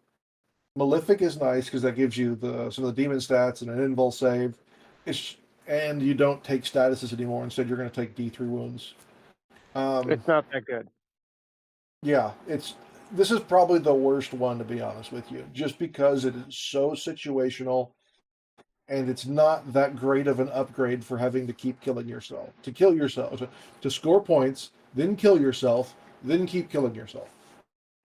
Malefic is nice because that gives you some of the demon stats and an invul save. And you don't take statuses anymore. Instead, you're going to take D3 wounds. It's not that good. Yeah, this is probably the worst one, to be honest with you, just because it is so situational, and it's not that great of an upgrade for having to keep killing yourself. To kill yourself, to score points, then kill yourself, then keep killing yourself.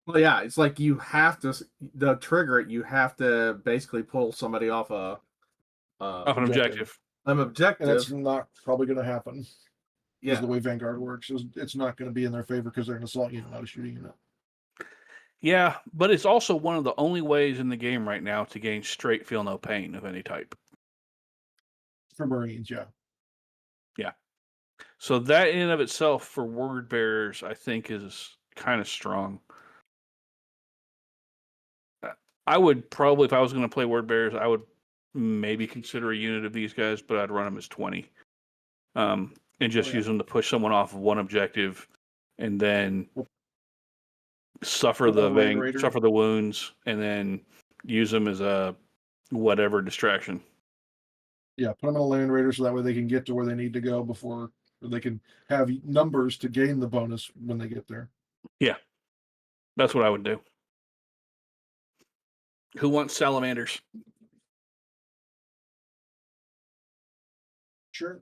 Well, yeah, it's like you have to trigger it. You have to basically pull somebody off off an objective. An objective. And that's not probably going to happen. Yeah, is the way Vanguard works. It's not going to be in their favor because they're an assault unit, not a shooting unit. Yeah, but it's also one of the only ways in the game right now to gain straight feel no pain of any type. For Marines, yeah. Yeah. So that in and of itself for word bearers, I think, is kind of strong. I would probably, if I was going to play word bearers, I would maybe consider a unit of these guys, but I'd run them as 20. And just use them to push someone off of one objective and then suffer the wounds and then use them as a whatever distraction. Yeah, put them in a land raider so that way they can get to where they need to go before they can have numbers to gain the bonus when they get there. Yeah. That's what I would do. Who wants salamanders? Sure.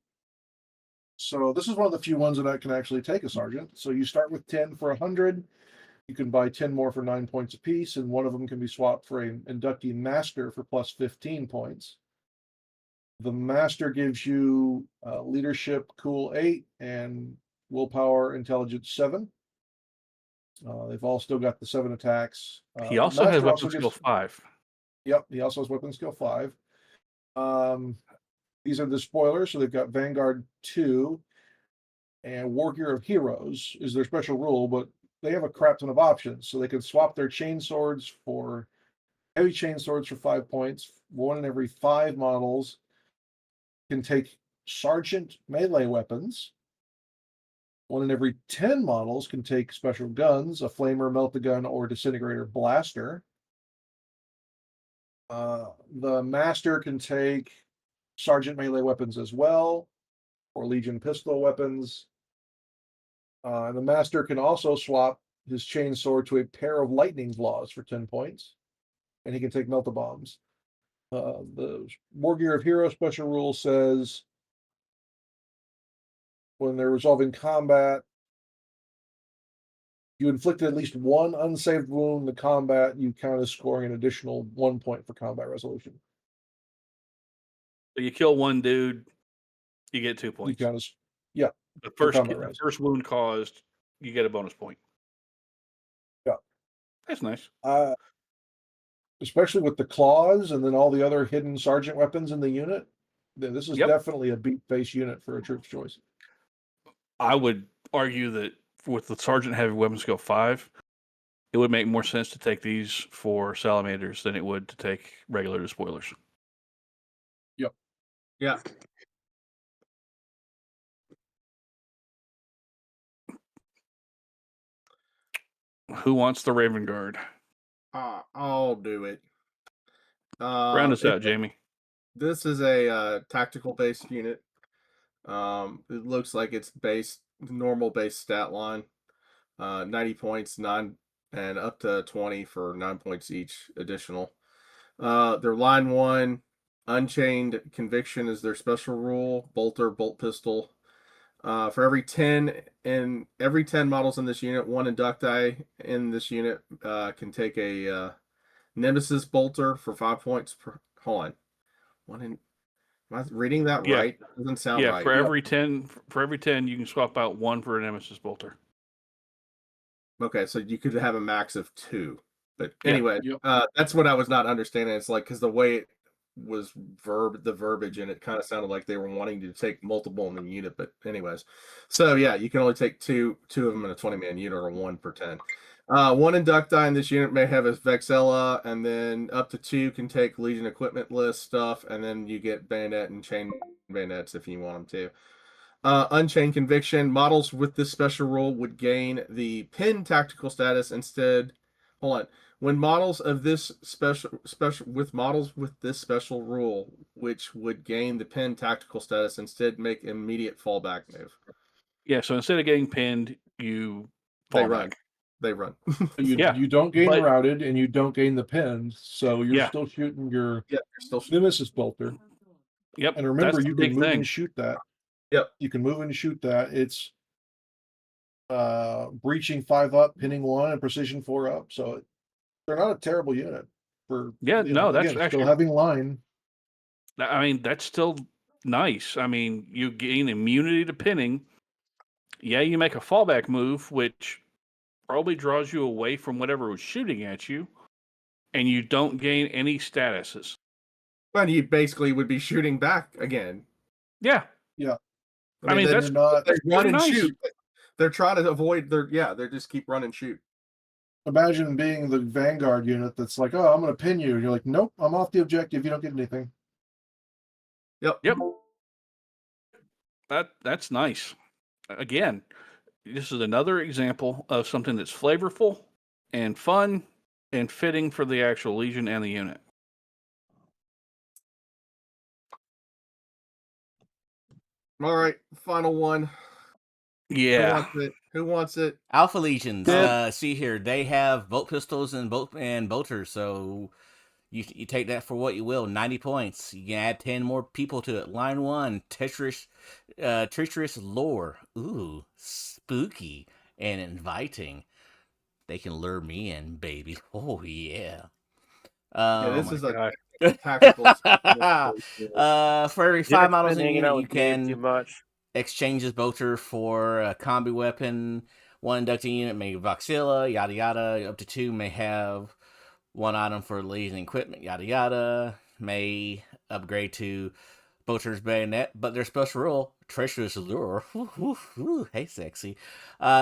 So this is one of the few ones that I can actually take a sergeant. So you start with 10 for 100. You can buy 10 more for 9 points apiece, and one of them can be swapped for an inductee master for plus 15 points. The master gives you leadership cool 8 and willpower intelligence 7. They've all still got the 7 attacks. He also has Master weapon skill 5. Yep, he also has weapon skill 5. These are the spoilers, so they've got Vanguard 2, and War Gear of Heroes is their special rule, but they have a crap ton of options. So they can swap their chain swords for heavy chain swords for 5 points. One in every 5 models can take sergeant melee weapons. One in every 10 models can take special guns, a flamer, melt-a-gun, or disintegrator blaster. The master can take sergeant melee weapons as well, or Legion pistol weapons. The master can also swap his chain sword to a pair of lightning claws for 10 points, and he can take melt-a-bombs. The War Gear of Hero special rule says when they're resolving combat, you inflicted at least one unsaved wound in the combat, you count as scoring an additional 1 point for combat resolution. So you kill one dude, you get 2 You points. count as, yeah, The for first combat res. first wound caused, you get a bonus point. Yeah. That's nice. Especially with the claws and then all the other hidden sergeant weapons in the unit. This is Yep. definitely a beat face unit for a troop's choice. I would argue that with the sergeant having weapon skill 5, it would make more sense to take these for salamanders than it would to take regular spoilers. Yep. Yeah. Who wants the Raven Guard? I'll do it. Round us out, Jamie. This is a tactical based unit. It looks like it's normal base stat line. 90 points, 9 and up to 20 for 9 points each additional. Their line 1, Unchained Conviction is their special rule. Bolter, bolt pistol. For every 10 models in this unit, one inductii in this unit can take a Nemesis bolter for 5 points per. Hold on. Am I reading that right? That doesn't sound right. For every 10, you can swap out one for a Nemesis bolter. Okay, so you could have a max of 2. But Yeah. anyway, that's what I was not understanding. It's like because the way it was the verbiage in it kind of sounded like they were wanting to take multiple in the unit. But anyways, so yeah, you can only take two of them in a 20-man unit, or 1 per 10. One inductii in this unit may have a Vexella, and then up to 2 can take Legion equipment list stuff, and then you get bayonet and chain bayonets if you want them to. Unchained Conviction models with this special rule would gain the pin tactical status instead. Hold on. When models of this special with this special rule, which would gain the pin tactical status, instead make immediate fallback move. Yeah, so instead of getting pinned, you fall back. They run. You don't gain routed, and you don't gain the pin, so you're still shooting your Nemesis bolter. Yep. And remember, you can move and shoot that. Yep. You can move and shoot that. It's breaching 5 up, pinning 1, and precision 4 up. So they're not a terrible unit for that's actually still having line. I mean, that's still nice. I mean, you gain immunity to pinning. Yeah, you make a fallback move, which probably draws you away from whatever was shooting at you, and you don't gain any statuses. But you basically would be shooting back again. Yeah. Yeah. I mean that's they run and nice. shoot. They're trying to avoid they just keep run and shoot. Imagine being the Vanguard unit that's like, oh, I'm going to pin you. And you're like, nope, I'm off the objective. You don't get anything. Yep. That's nice. Again, this is another example of something that's flavorful and fun and fitting for the actual Legion and the unit. All right, final one. Yeah. Who wants it? Alpha Legions. Yeah. See here, they have bolt pistols and bolters. So you take that for what you will. 90 points. You can add 10 more people to it. Line 1, treacherous lore. Ooh, spooky and inviting. They can lure me in, baby. Oh yeah. Yeah, this my is God. a tactical. For every Jack's 5 models been in hanging unit, out you with Dave too can much. exchange this bolter for a combi weapon. 1 inducting unit may Voxilla, yada yada. Up to 2 may have 1 item for leading equipment, yada yada. May upgrade to bolter's bayonet, but their special rule, treacherous lure. Hey, sexy.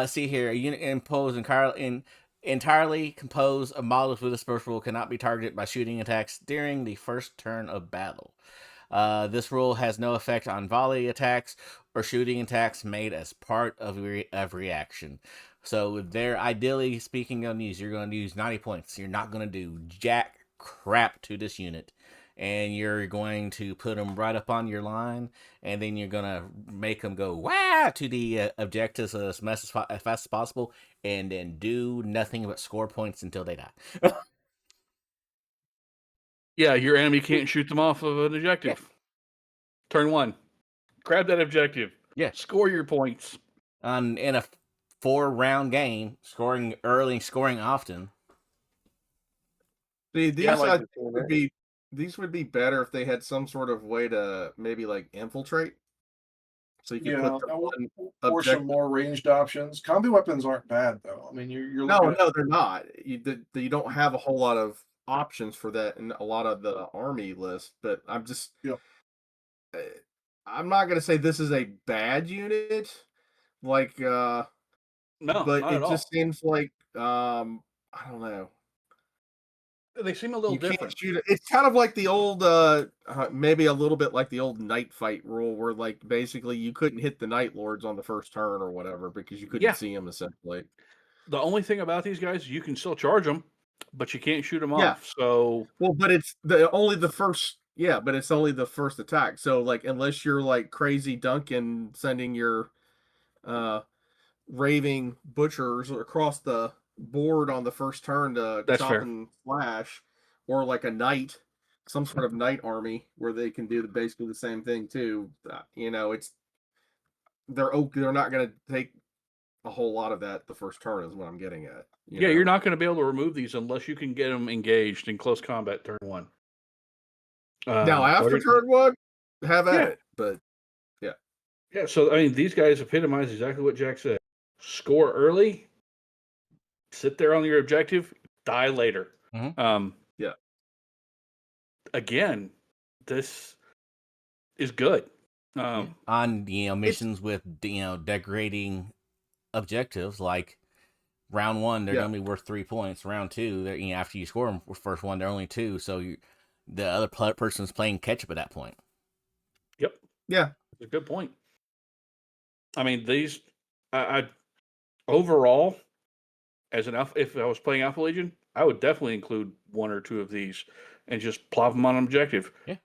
See here, a unit entirely composed of models with a special rule cannot be targeted by shooting attacks during the first turn of battle. This rule has no effect on volley attacks or shooting attacks made as part of reaction. So they're ideally speaking on these, you're going to use 90 points. You're not going to do jack crap to this unit. And you're going to put them right up on your line, and then you're going to make them go wah to the objectives as fast as possible, and then do nothing but score points until they die. Yeah, your enemy can't shoot them off of an objective. Yeah. Turn 1. Grab that objective. Yeah. Score your points. In a 4-round game, scoring early, scoring often. See, these would be better if they had some sort of way to maybe like infiltrate. So you can put or some more ranged options. Combi weapons aren't bad though. I mean, you're no, they're not. You don't have a whole lot of options for that in a lot of the army list. But I'm just, I'm not gonna say this is a bad unit, like no, but it just seems like I don't know. They seem a little different. It's kind of like the old, maybe a little bit like the old night fight rule, where like basically you couldn't hit the Night Lords on the first turn or whatever because you couldn't see them essentially. The only thing about these guys, you can still charge them, but you can't shoot them off. So but it's only the first attack. So like unless you're like crazy Duncan sending your raving butchers across the board on the first turn to chop and slash, or like a knight, some sort of knight army where they can do basically the same thing too. They're not going to take a whole lot of that the first turn is what I'm getting at. You're not going to be able to remove these unless you can get them engaged in close combat turn 1. Now after turn 1, have at it. But yeah. So I mean, these guys epitomize exactly what Jack said. Score early, sit there on your objective, die later. Mm-hmm. Again, this is good. On missions with degrading objectives, like round 1, they're going to be worth 3 points. Round 2, after you score them first one, they're only 2. So the other person's playing catch up at that point. Yep. Yeah, that's a good point. I mean, these, I overall, as an alpha, if I was playing Alpha Legion, I would definitely include 1 or 2 of these and just plop them on an objective. Yeah.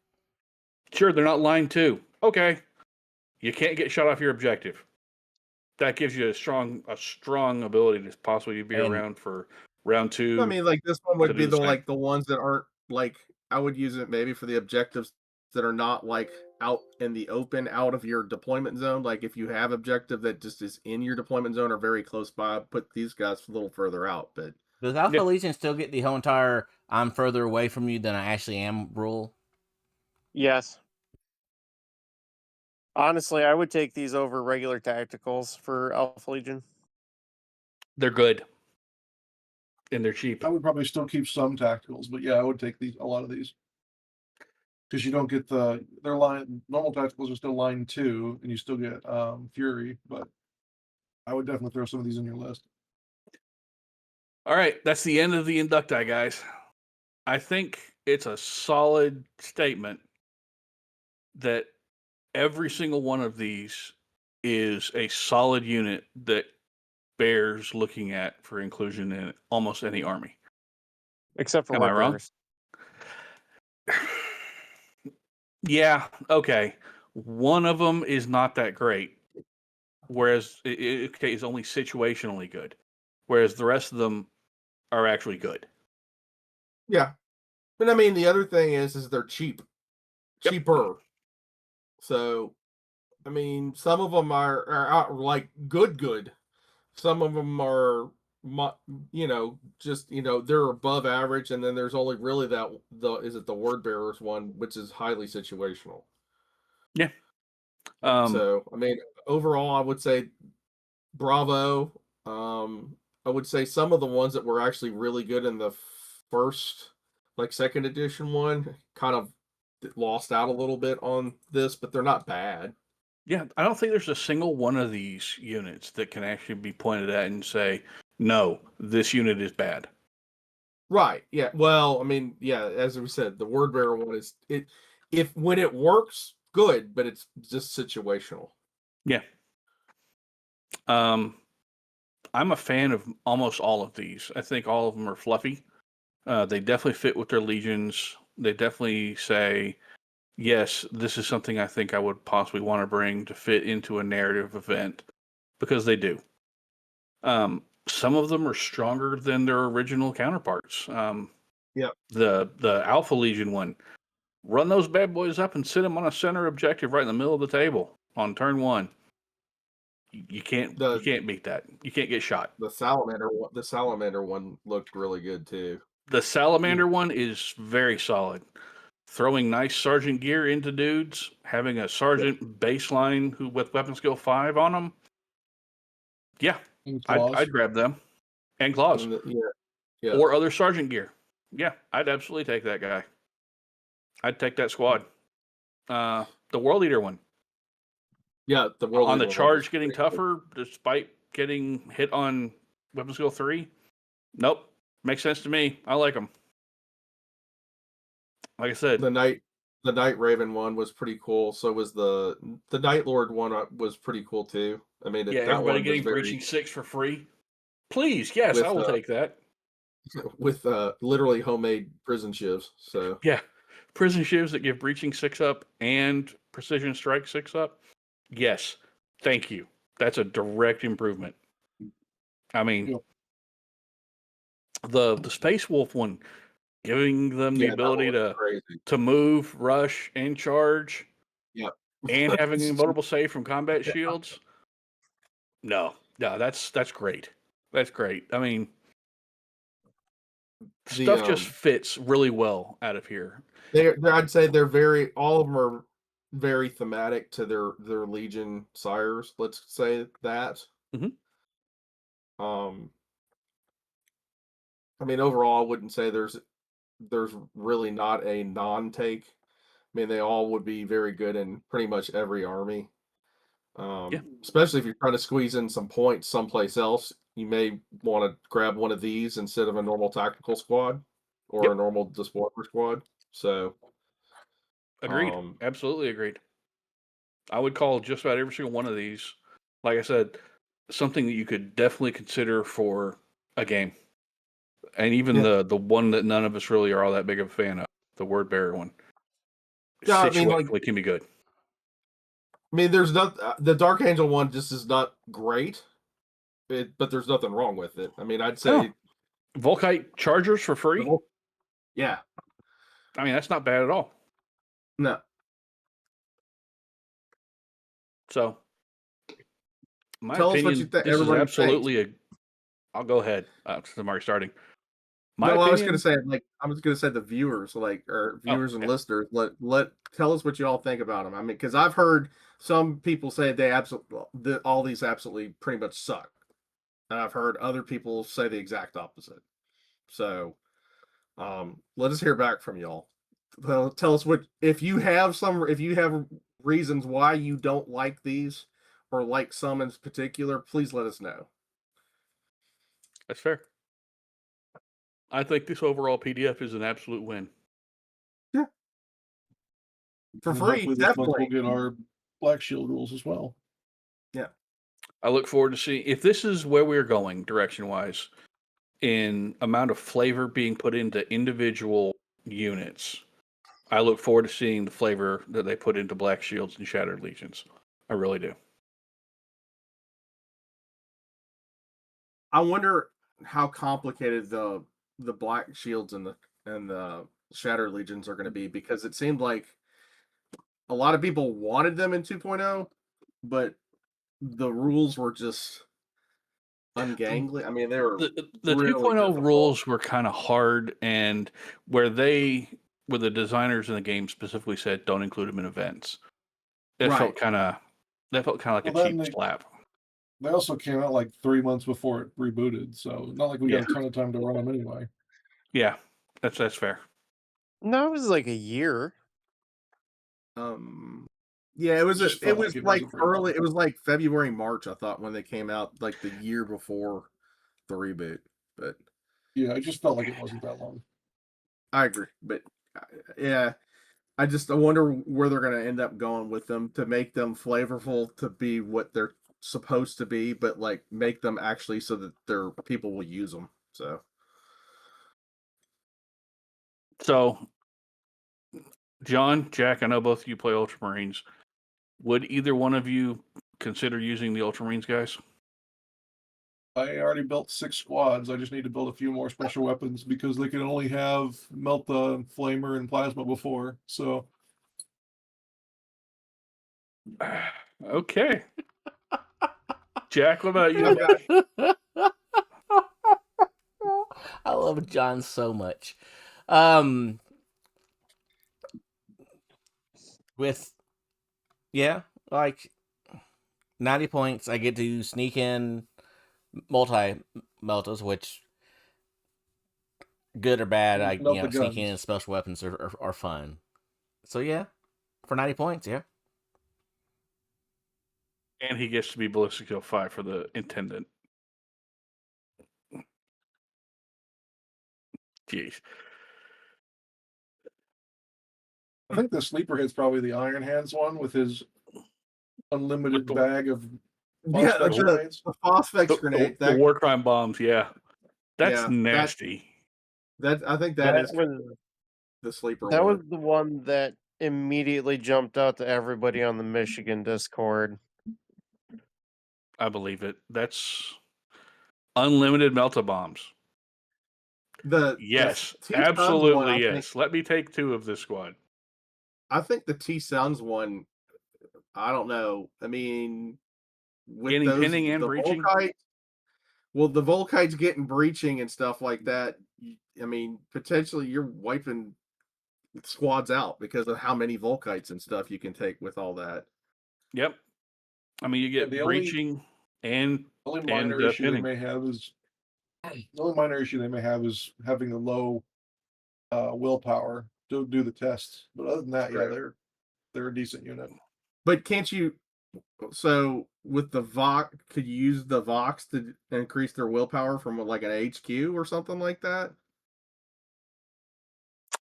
Sure, they're not line 2. Okay. You can't get shot off your objective. That gives you a strong ability to possibly be around for round 2. I mean, like this one would be the ones that aren't like, I would use it maybe for the objectives that are not like out in the open, out of your deployment zone. Like if you have objective that just is in your deployment zone or very close by, put these guys a little further out. But does Alpha Legion still get the whole entire "I'm further away from you than I actually am" rule? Yes. Honestly, I would take these over regular tacticals for Alpha Legion. They're good. And they're cheap. I would probably still keep some tacticals, but yeah, I would take a lot of these. Because you don't get their normal tacticals are still line 2, and you still get Fury, but I would definitely throw some of these in your list. All right, that's the end of the Inductii, guys. I think it's a solid statement that every single one of these is a solid unit that bears looking at for inclusion in almost any army. Except for Am I wrong? Yeah, okay. One of them is not that great. whereas it is only situationally good, whereas the rest of them are actually good. Yeah. But I mean, the other thing is they're cheap. Yep. Cheaper. So, I mean, some of them are like good. Some of them are, just, they're above average. And then there's only really the word bearers one, which is highly situational. Yeah. So, I mean, overall, I would say bravo. I would say some of the ones that were actually really good in the first, like second edition one, kind of lost out a little bit on this, but they're not bad. Yeah, I don't think there's a single one of these units that can actually be pointed at and say, no, this unit is bad. Right. Yeah. Well, I mean, yeah, as we said, the word bearer one is when it works, good, but it's just situational. Yeah. I'm a fan of almost all of these. I think all of them are fluffy. They definitely fit with their legions. They definitely say, yes, this is something I think I would possibly want to bring to fit into a narrative event, because they do. Some of them are stronger than their original counterparts. Yep. The Alpha Legion one, run those bad boys up and sit them on a center objective right in the middle of the table on turn 1. You can't beat that. You can't get shot. The salamander one looked really good too. The salamander one is very solid. Throwing nice sergeant gear into dudes, having a sergeant baseline who with weapon skill 5 on them. Yeah, I'd grab them. And claws. Yeah. Or other sergeant gear. Yeah, I'd absolutely take that guy. I'd take that squad. The World Eater one. Yeah, the World on Eater the charge getting tougher despite getting hit on weapon skill 3. Nope, makes sense to me. I like them. Like I said, the Night Raven one was pretty cool. So was the Night Lord one was pretty cool too. I mean, everybody getting breaching 6 for free. Please, yes, I will take that. With literally homemade prison shivs. So yeah, prison shivs that give breaching 6 up and precision strike 6 up. Yes, thank you. That's a direct improvement. I mean, the Space Wolf one, giving them the ability to move, rush, and charge. Yep. And having an invulnerable save from combat shields. No, that's great. That's great. I mean, stuff just fits really well out of here. I'd say all of them are very thematic to their Legion sires. Let's say that. Mm-hmm. I mean, overall, I wouldn't say there's really not a non-take. I mean, they all would be very good in pretty much every army. Especially if you're trying to squeeze in some points someplace else, you may want to grab one of these instead of a normal tactical squad or a normal Displacer squad. So, agreed. Absolutely agreed. I would call just about every single one of these, like I said, something that you could definitely consider for a game. And even the one that none of us really are all that big of a fan of, the Word Bearer one. Yeah, I mean, it can be good. I mean, there's not the Dark Angel one just is not great, but there's nothing wrong with it. I mean, I'd say Volkite Chargers for free. Yeah, I mean, that's not bad at all. No. So, tell us what you think. This is absolutely I'll go ahead. Since I'm already starting. I was going to say, the viewers, and listeners, tell us what you all think about them. I mean, because I've heard some people say all these absolutely pretty much suck, and I've heard other people say the exact opposite. So, let us hear back from y'all. Tell us if you have reasons why you don't like these, or like some in particular. Please let us know. That's fair. I think this overall PDF is an absolute win. Yeah. For free, definitely. We'll get our Black Shield rules as well. Yeah. I look forward to seeing if this is where we're going direction-wise in amount of flavor being put into individual units. I look forward to seeing the flavor that they put into Black Shields and Shattered Legions. I really do. I wonder how complicated the Black Shields and the Shattered Legions are going to be, because it seemed like a lot of people wanted them in 2.0, but the rules were just ungangly. I mean, they were the really 2.0 difficult. rules were kind of hard, and where the designers in the game specifically said don't include them in events. That Right. felt kind of like Well, a then cheap slap. They also came out like 3 months before it rebooted, so not like we Yeah. got a ton of time to run them anyway. Yeah, that's fair. No, it was like a year. Yeah, it was Just felt like it like wasn't very long. early. It was like February, March, I thought, when they came out, like the year before the reboot. But Yeah, it just felt like it wasn't that long. I agree. But yeah, I wonder where they're going to end up going with them to make them flavorful to be what they're supposed to be, but like make them actually so that their people will use them. So, John, Jack, I know both of you play Ultramarines. Would either one of you consider using the Ultramarines, guys? I already built 6 squads. I just need to build a few more special weapons because they can only have Melta, Flamer, and Plasma before. So Okay. Jack, what about you? I love John so much. With like 90 points, I get to sneak in multi meltas, which good or bad, Melta sneaking guns. in special weapons are fun. So yeah, for 90 points, yeah. And he gets to be Ballistic Skill 5 for the Intendant. Jeez. I think the sleeper hit's probably the Iron Hands one with his unlimited With the- bag of Yeah, Phosphex grenades. the Phosphex grenade. The war crime bombs, yeah. That's Yeah, nasty. I think That is was the sleeper that one. was the one that immediately jumped out to everybody on the Michigan Discord. I believe it. That's unlimited Melta bombs. Yes, T absolutely one, yes. Let me take 2 of this squad. I think the T Sounds one, I don't know. I mean, with Getting those pinning and the breaching? Volkites, well, the Volkites getting breaching and stuff like that. I mean, potentially you're wiping squads out because of how many Volkites and stuff you can take with all that. Yep. I mean, you get the only- breaching and The only minor issue pinning. they may have is having the low willpower to do the test. But other than that, yeah, Right. they're a decent unit. But can't you? So with the Vox, could you use the Vox to increase their willpower from like an HQ or something like that?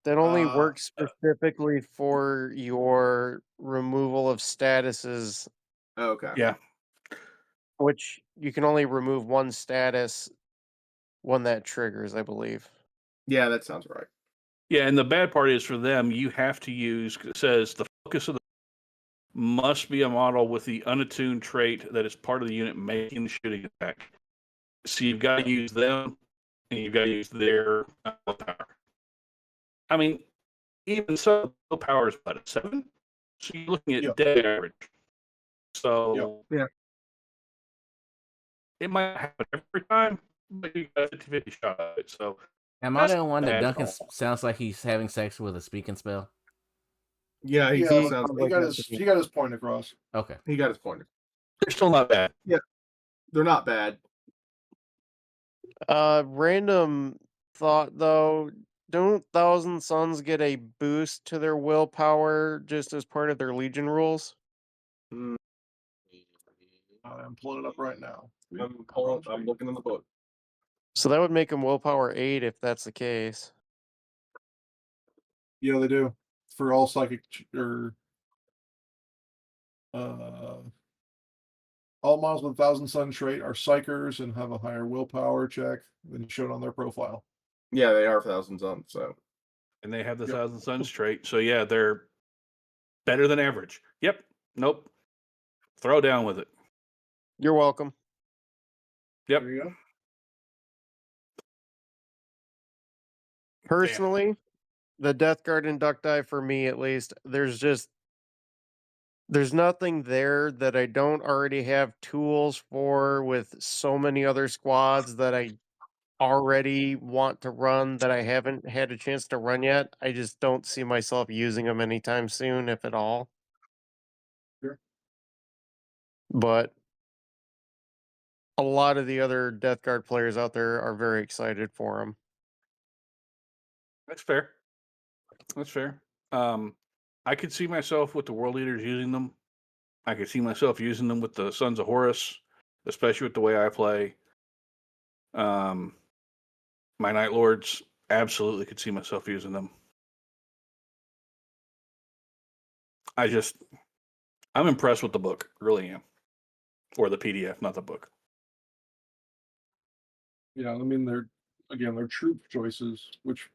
That only works specifically for your removal of statuses, Okay. Yeah. which you can only remove one status when that triggers, I believe. Yeah, that sounds right. Yeah, and the bad part is for them, you have to use, it says the focus of the must be a model with the unattuned trait that is part of the unit making the shooting attack. So you've got to use them, and you've got to use their willpower. I mean, even so, willpower is about a 7. So you're looking at dead average. So yeah, it might happen every time, but you got a 50-50 shot at it. So am I the one that Duncan sounds like he's having sex with a speaking spell? Yeah, he sounds he got his point across. Okay. He got his point. They're still not bad. Yeah, they're not bad. Random thought though, don't Thousand Sons get a boost to their willpower just as part of their Legion rules? I'm pulling it up right now. I'm looking in the book. So that would make them willpower 8 if that's the case. Yeah, they do. For all psychic all models with 1,000 Sun trait are psychers and have a higher willpower check than shown on their profile. Yeah, they are 1,000 Suns, so. And they have the 1,000 Suns trait. So yeah, they're better than average. Yep. Nope. Throw down with it. You're welcome. Yep. There you go. Personally, the Death Guard Inducti, for me at least, there's nothing there that I don't already have tools for with so many other squads that I already want to run that I haven't had a chance to run yet. I just don't see myself using them anytime soon, if at all. Sure. But a lot of the other Death Guard players out there are very excited for them. That's fair. That's fair. I could see myself with the world leaders using them. I could see myself using them with the Sons of Horus, especially with the way I play. My Night Lords, absolutely could see myself using them. I'm impressed with the book, really am. Or the PDF, not the book. Yeah, I mean they're troop choices, which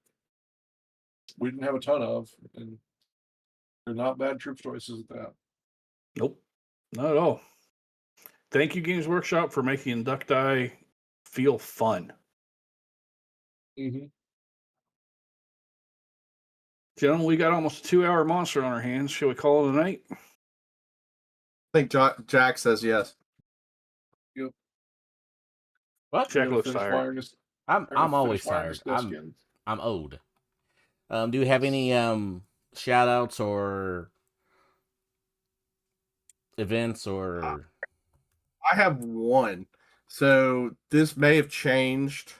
we didn't have a ton of, and they're not bad troop choices at that. Nope, not at all. Thank you, Games Workshop, for making Inducti feel fun. Mm-hmm. Gentlemen, we got almost a 2-hour monster on our hands. Shall we call it a night? I think Jack says yes. Yep. What? Jack looks tired. I'm always tired. I'm old. Do we have any shout outs or events or I have one. So this may have changed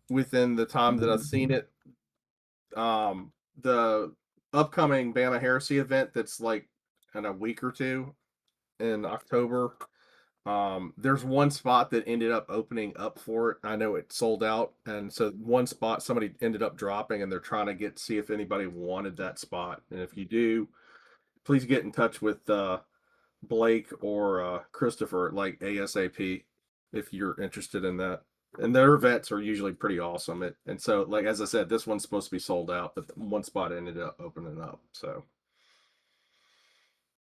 within the time that I've seen it. The upcoming Bama Heresy event that's like in a week or two in October. There's one spot that ended up opening up for it. I know it sold out, and so one spot somebody ended up dropping, and they're trying to see if anybody wanted that spot. And if you do, please get in touch with Blake or Christopher like ASAP if you're interested in that. And their events are usually pretty awesome. And so, like as I said, this one's supposed to be sold out, but one spot ended up opening up. So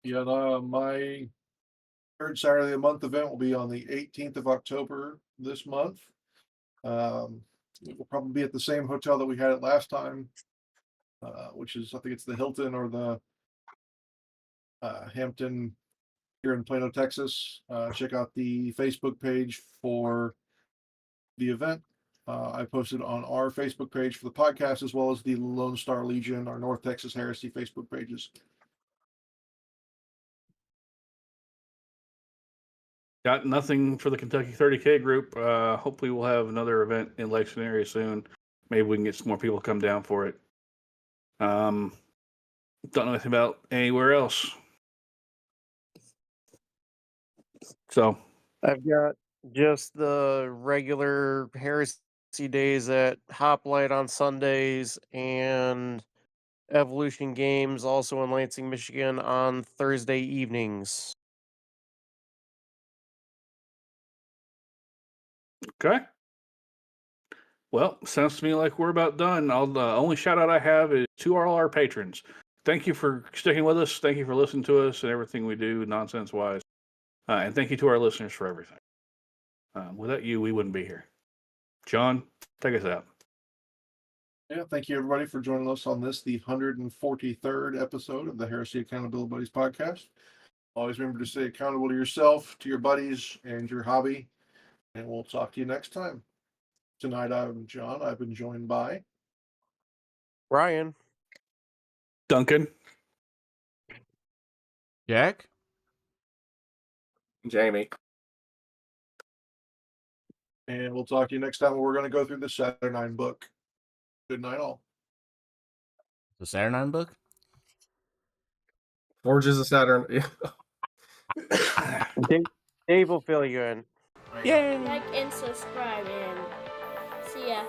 Yeah, my third Saturday of the month event will be on the 18th of October this month. It will probably be at the same hotel that we had it last time, which is, I think it's the Hilton or the Hampton here in Plano, Texas. Check out the Facebook page for the event. I posted on our Facebook page for the podcast, as well as the Lone Star Legion, our North Texas Heresy Facebook pages. Got nothing for the Kentucky 30K group. Hopefully we'll have another event in Lexington area soon. Maybe we can get some more people to come down for it. Don't know anything about anywhere else. So I've got just the regular Heresy days at Hoplite on Sundays and Evolution Games also in Lansing, Michigan on Thursday evenings. okay. Well, sounds to me like we're about done. The only shout out I have is to all our patrons. Thank you for sticking with us. Thank you for listening to us and everything we do nonsense wise. And thank you to our listeners for everything. Without you, we wouldn't be here. John, take us out. Yeah, thank you everybody for joining us on this, the 143rd episode of the Heresy Accountability Buddies podcast. Always remember to stay accountable to yourself, to your buddies, and your hobby. And we'll talk to you next time. Tonight I'm John. I've been joined by Ryan. Duncan. Jack? Jamie. and we'll talk to you next time. We're going to go through the Saturnine book. Good night, all. The Saturnine book? Forges of Saturn. Dave will fill you in. Yay! Like and subscribe and see ya.